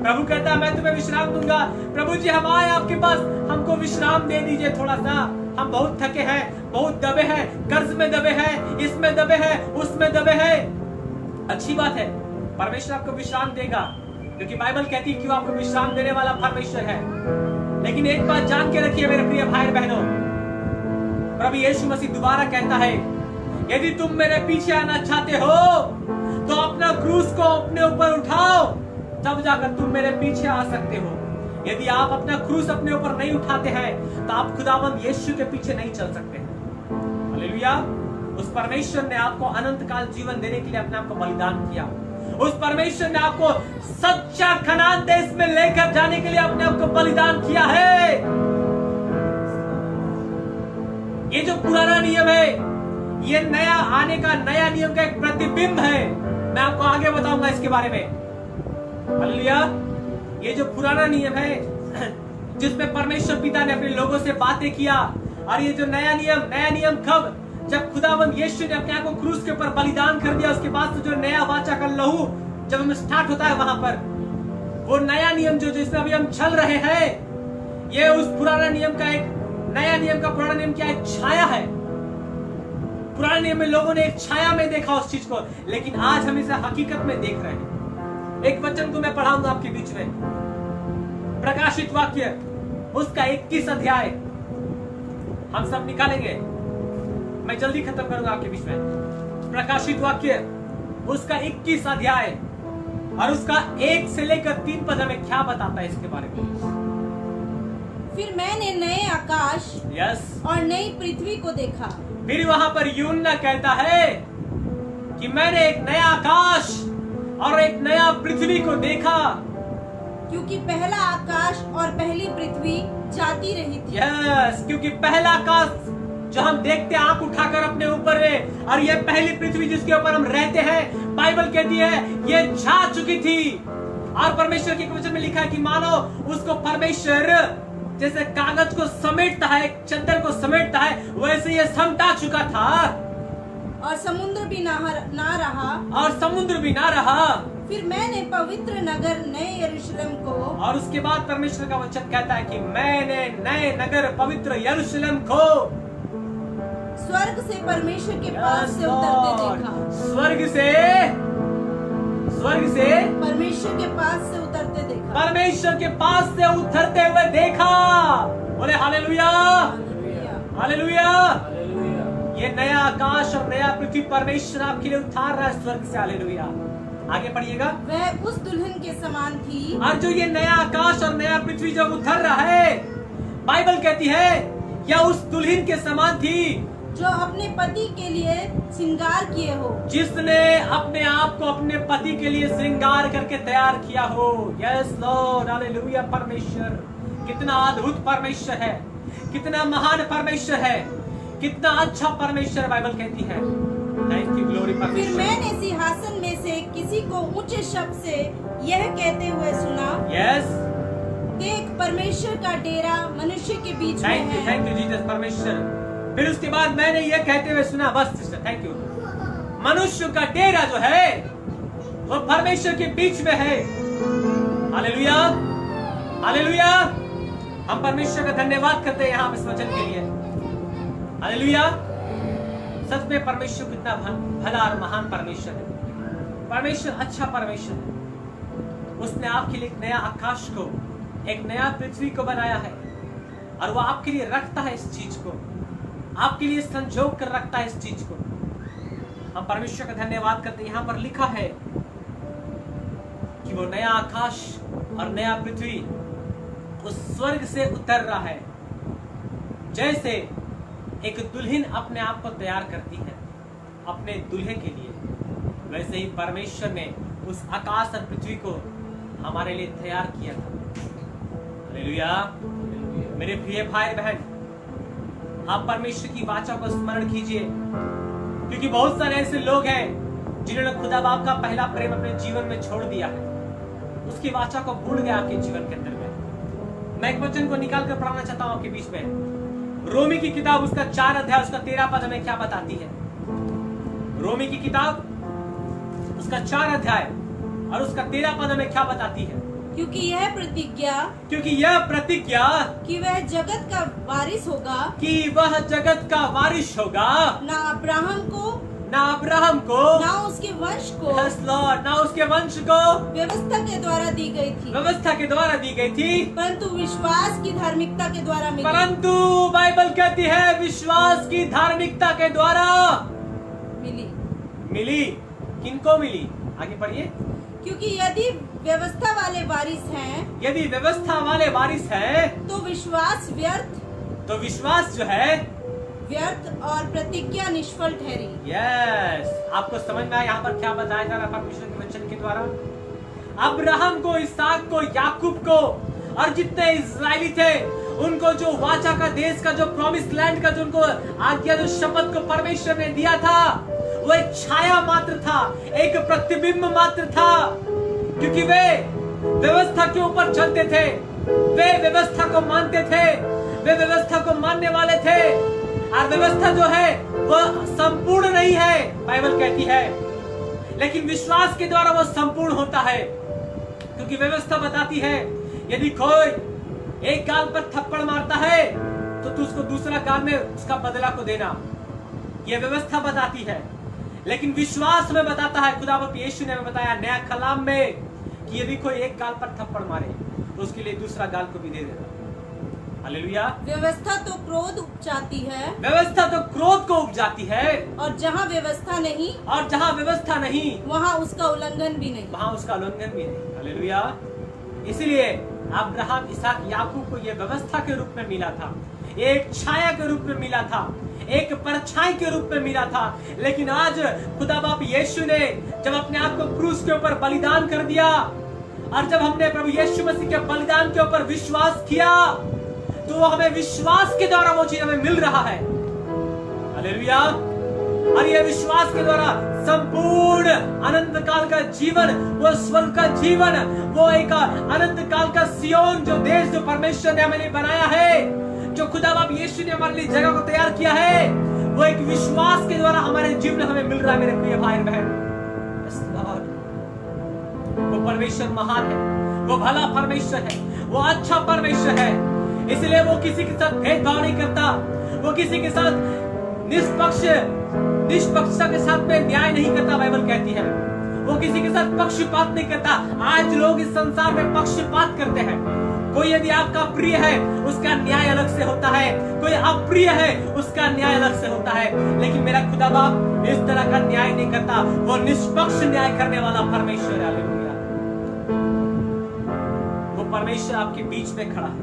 प्रभु कहता है मैं तुम्हें विश्राम दूंगा। प्रभु जी हम आए आपके पास, हमको विश्राम दे दीजिए थोड़ा सा। हम बहुत थके हैं, बहुत दबे हैं, कर्ज में दबे हैं, इसमें दबे हैं, उसमें दबे हैं। अच्छी बात है, परमेश्वर आपको विश्राम देगा, क्योंकि बाइबल कहती है कि वो आपको विश्राम देने वाला परमेश्वर है। लेकिन एक बात जान के रखिए मेरे प्रिय भाई बहनों, प्रभु यीशु मसीह दोबारा कहता है, यदि तुम मेरे पीछे आना चाहते हो तो अपना क्रूस को अपने ऊपर उठाओ, तब जाकर तुम मेरे पीछे आ सकते हो। यदि आप अपना क्रूस अपने ऊपर नहीं उठाते हैं तो आप खुदावंद यीशु के पीछे नहीं चल सकते। हालेलुया। उस परमेश्वर ने आपको अनंत काल जीवन देने के लिए अपने आप को बलिदान किया। उस परमेश्वर ने आपको सच्चा कनान देश में लेकर जाने के लिए अपने आप को बलिदान किया है। ये जो पुराना नियम है, ये नया आने का नया नियम का एक प्रतिबिंब है। मैं आपको आगे बताऊंगा इसके बारे में। हालेलुया। ये जो पुराना नियम है जिसमें परमेश्वर पिता ने अपने लोगों से बातें किया, और ये जो नया नियम कब? जब खुदावंद यीशु ने अपने आप को क्रूस के ऊपर बलिदान कर दिया, उसके बाद से जो नया वाचा का लहू जब हम स्टार्ट होता है, वहां पर वो नया नियम जो जिसमें अभी हम चल रहे हैं, ये उस पुराना नियम का एक नया नियम का पुराना नियम क्या एक छाया है। पुराने नियम में लोगों ने एक छाया में देखा उस चीज को, लेकिन आज हम इसे हकीकत में देख रहे हैं। एक वचन को मैं पढ़ाऊंगा आपके बीच में, प्रकाशित वाक्य उसका 21 अध्याय हम सब निकालेंगे। मैं जल्दी खत्म करूंगा आपके बीच में। प्रकाशित वाक्य उसका 21 अध्याय और उसका 1 से लेकर 3 पद हमें क्या बताता है इसके बारे में। फिर मैंने नए आकाश और नई पृथ्वी को देखा। फिर वहां पर यूहन्ना कहता है कि मैंने एक नया आकाश और एक नया नया पृथ्वी को देखा। क्योंकि पहला आकाश और पहली पृथ्वी जाती रही थी। यस, क्योंकि पहला आकाश जो हम देखते हैं आंख उठाकर अपने ऊपर में, और ये पहली पृथ्वी जिसके ऊपर हम रहते हैं, बाइबल कहती है ये जा चुकी थी। और परमेश्वर के वचन में लिखा है कि मानो उसको परमेश्वर जैसे कागज को समेटता है, एक चद्दर को समेटता है, वैसे ये समटा चुका था। और समुद्र भी ना रहा। और समुद्र भी ना रहा। फिर मैंने पवित्र नगर नए यरूशलेम को, और उसके बाद परमेश्वर का वचन कहता है कि मैंने नए नगर पवित्र यरूशलेम को स्वर्ग से परमेश्वर के पास से उतरते देखा। स्वर्ग से परमेश्वर के पास से उतरते देखा। परमेश्वर के पास से उतरते हुए देखा। बोले हालेलुया, हालेलुया। ये नया आकाश और नया पृथ्वी परमेश्वर आपके लिए उतार रहा है स्वर्ग से। हालेलुया। आगे पढ़िएगा। वह उस दुल्हन के समान थी। और जो ये नया आकाश और नया पृथ्वी जो उतर रहा है, बाइबल कहती है यह उस दुल्हन के समान थी जो अपने पति के लिए श्रृंगार किए हो, जिसने अपने आप को अपने पति के लिए श्रृंगार करके तैयार किया हो। Yes Lord, hallelujah. परमेश्वर कितना अद्भुत परमेश्वर है, कितना महान परमेश्वर है, कितना अच्छा परमेश्वर। बाइबल कहती है थैंक यू ग्लोरी फिर परमेश्वर। मैंने सिंहासन में से किसी को ऊंचे शब्द से यह कहते हुए सुना, यस, देख परमेश्वर का डेरा मनुष्य के बीच में है। थैंक यू जीसस परमेश्वर। फिर उसके बाद मैंने ये कहते हुए सुना, बस सिस्टर थैंक यू, मनुष्य का डेरा जो है वो परमेश्वर के बीच में है। Hallelujah, hallelujah. हम परमेश्वर का धन्यवाद करते हैं यहाँ इस वचन के लिए। हालेलुया। सच में परमेश्वर कितना भला और महान परमेश्वर है। परमेश्वर अच्छा परमेश्वर है। उसने आपके लिए एक नया आकाश को, एक नया पृथ्वी को बनाया है, और वो आपके लिए रखता है इस चीज को, आपके लिए संजोग कर रखता है इस चीज को। हम परमेश्वर का धन्यवाद करते हैं। यहाँ पर लिखा है कि वो नया आकाश और नया पृथ्वी उस स्वर्ग से उतर रहा है। जैसे एक दुल्हन अपने आप को तैयार करती है अपने दूल्हे के लिए, वैसे ही परमेश्वर ने उस आकाश और पृथ्वी को हमारे लिए तैयार किया था। हालेलुया। मेरे प्रिय भाई बहन, आप परमेश्वर की वाचा को स्मरण कीजिए, क्योंकि बहुत सारे ऐसे लोग हैं जिन्होंने खुदा बाप का पहला प्रेम अपने जीवन में छोड़ दिया है, उसकी वाचा को भूल गया आपके जीवन के अंदर में। मैं एक वचन को निकाल कर पढ़ना चाहता हूं आपके बीच में। रोमी की किताब उसका 4 अध्याय उसका 13 पद हमें क्या बताती है। रोमी की किताब उसका 4 अध्याय और उसका 13 पद हमें क्या बताती है। क्योंकि यह प्रतिज्ञा कि वह जगत का वारिस होगा, कि वह जगत का वारिस होगा, ना अब्राहम को ना उसके वंश को, ना उसके वंश को व्यवस्था के द्वारा दी गई थी, परंतु विश्वास की धार्मिकता के द्वारा मिली। परंतु बाइबल कहती है विश्वास की धार्मिकता के द्वारा मिली। किनको मिली? आगे पढ़िए। क्योंकि यदि व्यवस्था वाले वारिस हैं, तो विश्वास जो है व्यर्थ और प्रतिज्ञा निष्फल ठहरी। यस, आपको समझ में आया यहाँ पर क्या बताया जा रहा है परमेश्वर के वचन के द्वारा। अब्राहम को, इसहाक को, याकूब को और जितने इजरायली थे, उनको जो वाचा का देश का, जो प्रॉमिस लैंड का, जो उनको आज्ञा, जो शपथ को परमेश्वर ने दिया था, वो एक छाया मात्र था, एक प्रतिबिंब मात्र था। क्योंकि वे व्यवस्था के ऊपर चलते थे, वे व्यवस्था को मानते थे, वे व्यवस्था को मानने वाले थे। और व्यवस्था जो है वह संपूर्ण नहीं है, बाइबल कहती है, लेकिन विश्वास के द्वारा वह संपूर्ण होता है। क्योंकि व्यवस्था बताती है यदि कोई एक गाल पर थप्पड़ मारता है तो तू उसको दूसरा गाल में उसका बदला को देना, यह व्यवस्था बताती है। लेकिन विश्वास में बताता है, खुदावंद यीशु ने हमें बताया नया कलाम में कि यदि कोई एक गाल पर थप्पड़ मारे तो उसके लिए दूसरा गाल को भी दे देना। हालेलुया। व्यवस्था तो क्रोध उपजाती है, व्यवस्था तो क्रोध को उपजाती है, और जहाँ व्यवस्था नहीं वहाँ उसका उल्लंघन भी नहीं। हालेलुया। इसलिए अब्राहम, इसहाक, याकूब को यह व्यवस्था के रूप में मिला था, एक छाया के रूप में मिला था, एक परछाई के रूप में मिला था। लेकिन आज खुदा बाप यीशु ने जब अपने आप को क्रूस के ऊपर बलिदान कर दिया, और जब हमने प्रभु यीशु मसीह के बलिदान के ऊपर विश्वास किया, तो वो हमें विश्वास के द्वारा वो चीज हमें मिल रहा है। हालेलुया। और ये विश्वास के द्वारा संपूर्ण अनंत काल का जीवन, वो स्वर्ग का जीवन, वो एक अनंत काल का सियोन, जो देश जो परमेश्वर ने हमारे लिए बनाया है, जो खुदा बाप यीशु ने हमारे लिए जगह को तैयार किया है, वो एक विश्वास के द्वारा हमारे जीवन हमें मिल रहा है। मेरे प्रिय भाई बहन, वो परमेश्वर महान है, वो भला परमेश्वर है, वो अच्छा परमेश्वर है। इसलिए वो किसी के साथ भेदभाव नहीं करता, वो किसी के साथ निष्पक्षता के साथ में न्याय नहीं करता। बाइबल कहती है वो किसी के साथ पक्षपात नहीं करता। आज लोग इस संसार में पक्षपात करते हैं। कोई यदि आपका प्रिय है, उसका न्याय अलग से होता है, कोई अप्रिय है, उसका न्याय अलग से होता है। लेकिन मेरा खुदा बाप इस तरह का न्याय नहीं करता, वो निष्पक्ष न्याय करने वाला परमेश्वर है। वो परमेश्वर आपके बीच में खड़ा है,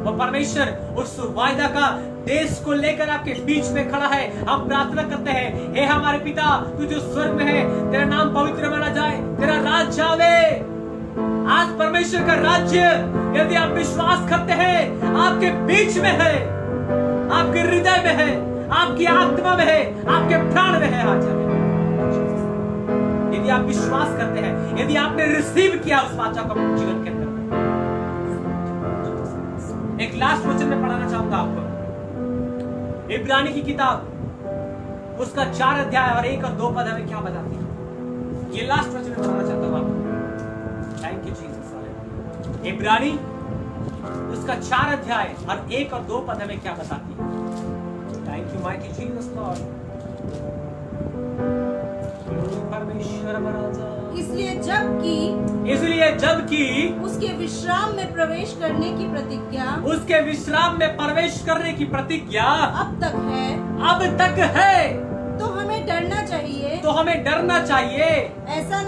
वो परमेश्वर उस वायदा का देश को लेकर आपके बीच में खड़ा है। हम प्रार्थना करते हैं, हे हमारे पिता तू जो स्वर्ग में है, तेरा नाम पवित्र माना जाए, तेरा राज्य आवे। आज परमेश्वर का राज्य यदि आप विश्वास करते हैं, आपके बीच में है, आपके हृदय में है, आपकी आत्मा में है, आपके प्राण में है। आज यदि आप विश्वास करते हैं, यदि आपने रिसीव किया उस वाचा को अपने जीवन के अंदर। एक लास्ट वचन में पढ़ाना चाहूंगा आपको, इब्रानी की किताब उसका 4 अध्याय और 1 और 2 पद हमें क्या बताती है। ये लास्ट वचन में पढ़ाना चाहता हूं आपको। Thank you Jesus. इब्रानी उसका 4 अध्याय और 1 और 2 पद हमें क्या बताती है। Thank you mighty Jesus Lord. परमेश्वर बराजा। इसलिए जबकि उसके विश्राम में प्रवेश करने की प्रतिज्ञा अब तक है, तो हमें डरना चाहिए। ऐसा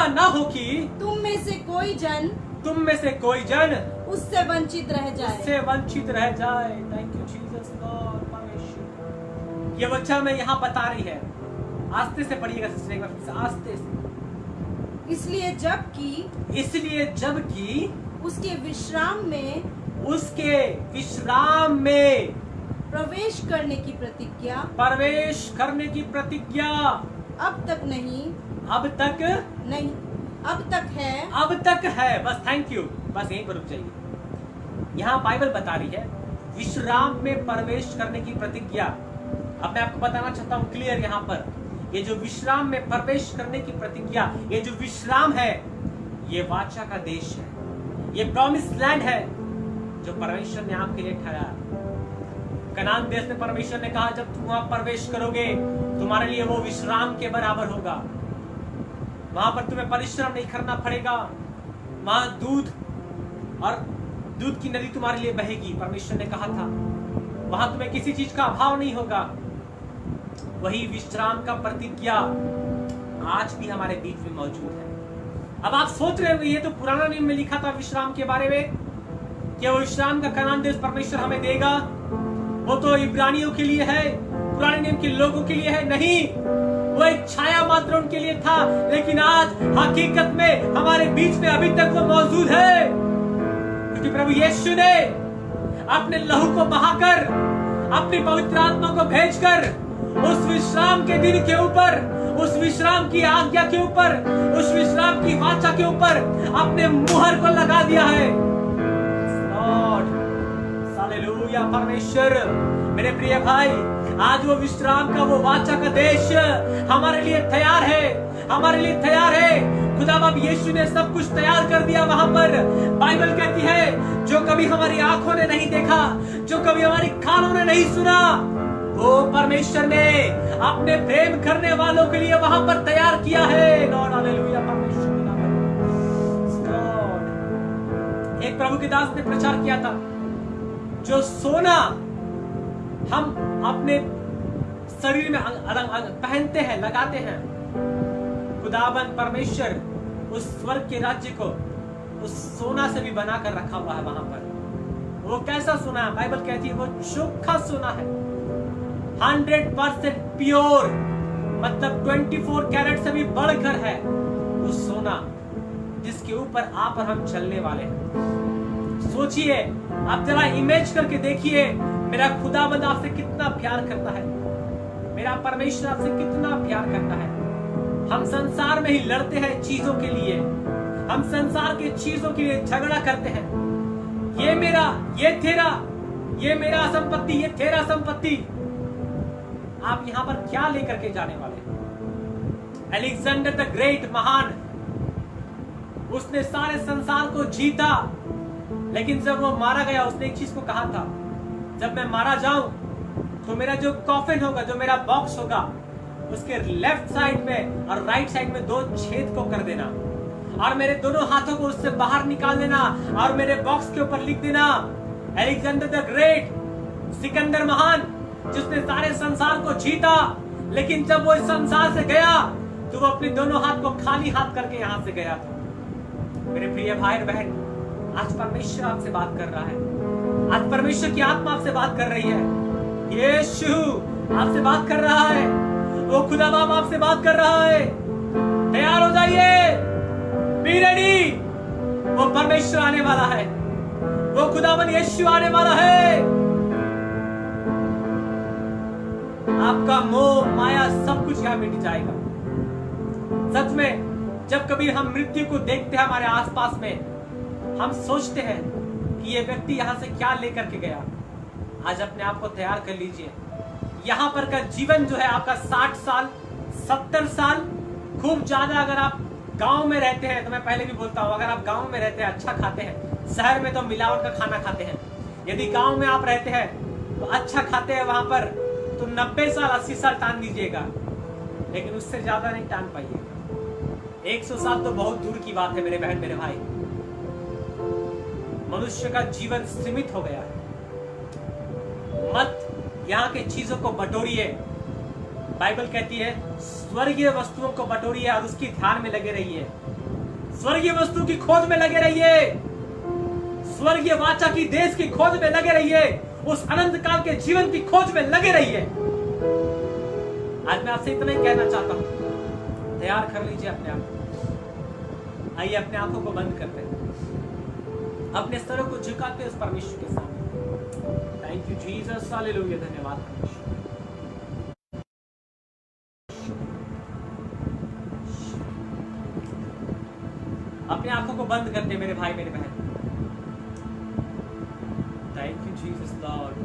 ना हो कि तुम में से कोई जन उससे वंचित रह जाए। Thank you Jesus Lord. परमेश्वर ये वचन में यहाँ बता रही है, आस्ते से पढ़िएगा सिस्टर, एक बार आस्ते से। इसलिए जबकि उसके विश्राम में प्रवेश करने की प्रतिज्ञा अब तक है। बस थैंक यू, बस यहीं पर रुक जाइए। यहाँ बाइबल बता रही है विश्राम में प्रवेश करने की प्रतिज्ञा। अब मैं आपको बताना चाहता हूँ क्लियर यहाँ पर, ये जो विश्राम में प्रवेश करने की प्रतिज्ञा, ये जो विश्राम है, ये वाचा का देश है, ये प्रॉमिस लैंड है जो परमेश्वर ने आपके लिए ठहराया। कनान देश में परमेश्वर ने कहा जब तुम वहां प्रवेश करोगे, तुम्हारे लिए वो विश्राम के बराबर होगा। वहां पर तुम्हें परिश्रम नहीं करना पड़ेगा, वहां दूध की नदी तुम्हारे लिए बहेगी। परमेश्वर ने कहा था वहां तुम्हें किसी चीज का अभाव नहीं होगा। वही विश्राम का प्रतिज्ञा आज भी हमारे बीच में मौजूद है। अब आप सोच रहे होंगे ये तो पुराना नियम में लिखा था विश्राम के बारे में, क्या वो विश्राम का कनान देश परमेश्वर हमें देगा? वो तो इब्रानियों के लिए है, पुराने नियम के लोगों के लिए है। नहीं, वो एक छाया मात्र उनके लिए था, लेकिन आज हकीकत में हमारे बीच में अभी तक वो मौजूद है, क्योंकि प्रभु यीशु ने अपने लहू को बहाकर, अपनी पवित्र आत्मा को भेजकर उस विश्राम के दिन के ऊपर, उस विश्राम की आज्ञा के ऊपर, उस विश्राम की वाचा के ऊपर अपने मुहर को लगा दिया है। हालेलुया। परमेश्वर, मेरे प्रिय भाई, आज वो विश्राम का, वो वाचा का देश हमारे लिए तैयार है, हमारे लिए तैयार है। खुदा बाप यीशु ने सब कुछ तैयार कर दिया वहां पर। बाइबल कहती है जो कभी हमारी आंखों ने नहीं देखा, जो कभी हमारी कानों ने नहीं सुना, वो परमेश्वर ने अपने प्रेम करने वालों के लिए वहां पर तैयार किया है। Lord hallelujah. परमेश्वर के नाम में एक प्रभु के दास ने प्रचार किया था, जो सोना हम अपने शरीर में पहनते हैं, लगाते हैं, खुदाबंद परमेश्वर उस स्वर्ग के राज्य को उस सोना से भी बनाकर रखा हुआ है वहां पर। वो कैसा सोना है? बाइबल कहती है वो चोखा सोना है, 100% प्योर, मतलब 24 कैरेट से भी बढ़कर है वो सोना जिसके ऊपर आप और हम चलने वाले हैं। सोचिए, आप जरा इमेज करके देखिए, मेरा खुदाबंद आपसे कितना प्यार करता है, मेरा परमेश्वर आपसे कितना प्यार करता है। हम संसार में ही लड़ते हैं चीजों के लिए, हम संसार के चीजों के लिए झगड़ा करते हैं, ये मेरा, ये तेरा, ये मेरा संपत्ति, ये तेरा संपत्ति। आप यहां पर क्या लेकर के जाने वाले हैं? अलेक्जेंडर द ग्रेट, महान, उसने सारे संसार को जीता, लेकिन जब वो मारा गया उसने एक चीज को कहा था, जब मैं मारा जाऊं तो मेरा जो कॉफिन होगा, जो मेरा बॉक्स होगा, उसके लेफ्ट साइड में और राइट साइड में 2 छेद को कर देना और मेरे दोनों हाथों को उससे बाहर निकाल देना और मेरे बॉक्स के ऊपर लिख देना अलेक्जेंडर द ग्रेट, सिकंदर महान, जिसने सारे संसार को जीता, लेकिन जब वो इस संसार से गया तो वो अपने दोनों हाथ को खाली हाथ करके यहां से गया था। मेरे प्रिय भाई और बहन, आज परमेश्वर आपसे बात कर रहा है, आज परमेश्वर की आत्मा आपसे बात कर रही है, यीशु आपसे बात कर रहा है, वो खुदा बाप आपसे बात कर रहा है। तैयार हो जाइए, बी रेडी, वो परमेश्वर आने वाला है, वो खुदावन यीशु आने वाला है। आपका मोह माया सब कुछ यहां मिट जाएगा। सच में जब कभी हम मृत्यु को देखते हैं हमारे आसपास में, हम सोचते हैं कि ये व्यक्ति यहां से क्या लेकर के गया। आज अपने आप को तैयार कर लीजिए, यहां पर का जीवन जो है आपका 60 साल 70 साल, खूब ज्यादा अगर आप गांव में रहते हैं, तो मैं पहले भी बोलता हूं, अगर आप गांव में रहते हैं अच्छा खाते हैं, शहर में तो मिलावट का खाना खाते हैं। यदि गांव में आप रहते हैं तो अच्छा खाते हैं वहां पर, तो 90 साल 80 साल टान दीजिएगा, लेकिन उससे ज्यादा नहीं टान पाइएगा। 100 साल तो बहुत दूर की बात है मेरे बहन मेरे भाई। मनुष्य का जीवन सीमित हो गया है। मत यहाँ के चीजों को बटोरिए, बाइबल कहती है स्वर्गीय वस्तुओं को बटोरिए और उसकी ध्यान में लगे रहिए, स्वर्गीय वस्तु की खोज में लगे रहिए, स्वर्गीय वाचा की देश की खोज में लगे रहिए, उस अनंत काल के जीवन की खोज में लगे रहिए। आज मैं आपसे इतना ही कहना चाहता हूं, तैयार कर लीजिए अपने आप को। आइए अपने आंखों को बंद करते हैं, अपने स्तरों को झुकाते हैं उस परमेश्वर के सामने। थैंक यू जीसस, हालेलुया, धन्यवाद परमेश्वर। अपने आंखों को बंद करते मेरे भाई मेरे बहन। Thank you Jesus Lord.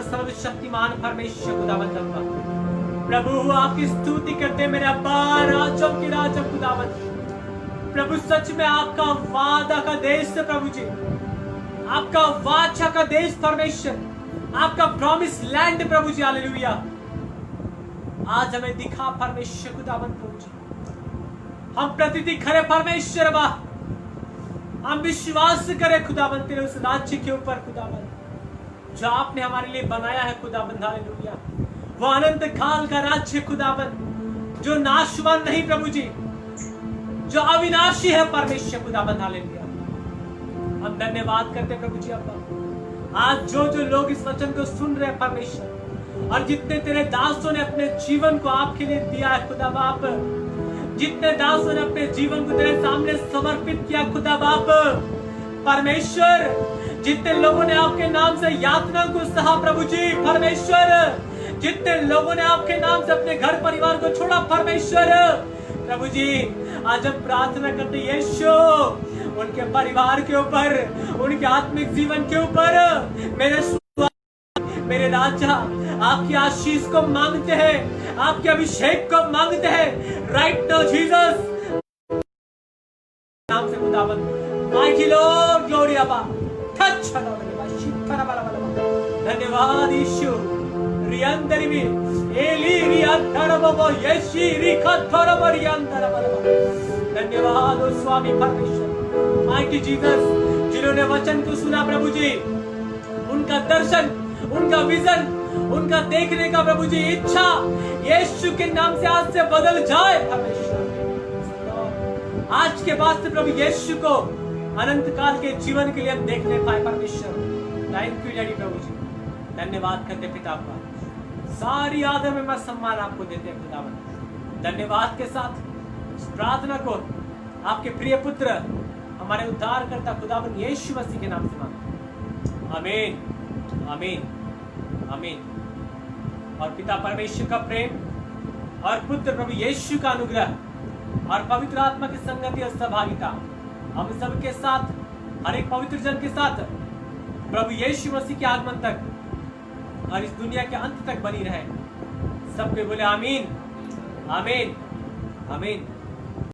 और सर्वशक्तिमान परमेश्वर खुदावंद अब्बा। प्रभु आपकी स्तुति करते मेरे अब्बा, राजों की राजा खुदावंद। प्रभु सच में आपका वादा का देश है प्रभु जी, आपका वाचा का देश परमेश्वर, आपका प्रॉमिस लैंड प्रभु जी। हालेलुया। आज हमें दिखा परमेश्वर खुदावंद प्रभु जी, हम प्रतिदिन खरे परमेश्वर बा, हम विश्वास करें खुदावंद तेरे उस राज्य के ऊपर खुदावंद जो आपने हमारे लिए बनाया है खुदावंद। हालेलुया। वो अनंत काल का राज्य खुदावंद जो नाशवान नहीं प्रभु जी, जो अविनाशी है परमेश्वर खुदावंद। हालेलुया। हम धन्यवाद करते प्रभु जी अब्बा। आज जो जो लोग इस वचन को सुन रहे हैं परमेश्वर, और जितने तेरे दासों ने अपने जीवन को आपके लिए दिया है खुदा बाप, जितने दासों ने अपने जीवन को तेरे सामने समर्पित किया खुदा बाप परमेश्वर, जितने लोगों ने आपके नाम से यातना को सहा प्रभु जी परमेश्वर, जितने लोगों ने आपके नाम से अपने घर परिवार को छोड़ा परमेश्वर प्रभु जी, आज हम प्रार्थना करते यीशु उनके परिवार के ऊपर, उनके आत्मिक जीवन के ऊपर मेरे राजा आपकी आशीष को मांगते हैं, आपके अभिषेक को मांगते हैं राइट नाउ जीसस नाम से खुदावंद। माइटी लॉर्ड ग्लोरी अब्बा, टच धन्यवाद यीशु। रियंदरी में एली रियंदर बबो यशी रिखतर बरियंदर बबो। धन्यवाद ओ स्वामी परमेश्वर माइटी जीसस, जिन्होंने वचन को सुना प्रभु जी, उनका दर्शन, उनका विजन, उनका देखने का प्रभु जी इच्छा यीशु के नाम से आज से बदल जाए परमेश्वर। आज के बाद से प्रभु यीशु को अनंत काल के जीवन के लिए हम देखने पाए परमेश्वर। थैंक यू डैडी प्रभु जी, धन्यवाद करते पिता का, सारी आदर में सम्मान आपको देते हैं खुदावंद। धन्यवाद के साथ इस प्रार्थना को आपके प्रिय पुत्र हमारे उद्धार करता खुदावंद यीशु मसीह के नाम से मांगते, आमीन आमीन आमीन। और पिता परमेश्वर का प्रेम और पुत्र प्रभु यीशु का अनुग्रह और पवित्र आत्मा की संगति और सहभागिता हम सबके साथ, हर एक पवित्र जन के साथ प्रभु यीशु मसीह के आगमन तक और इस दुनिया के अंत तक बनी रहे। सबके बोले आमीन आमीन आमीन।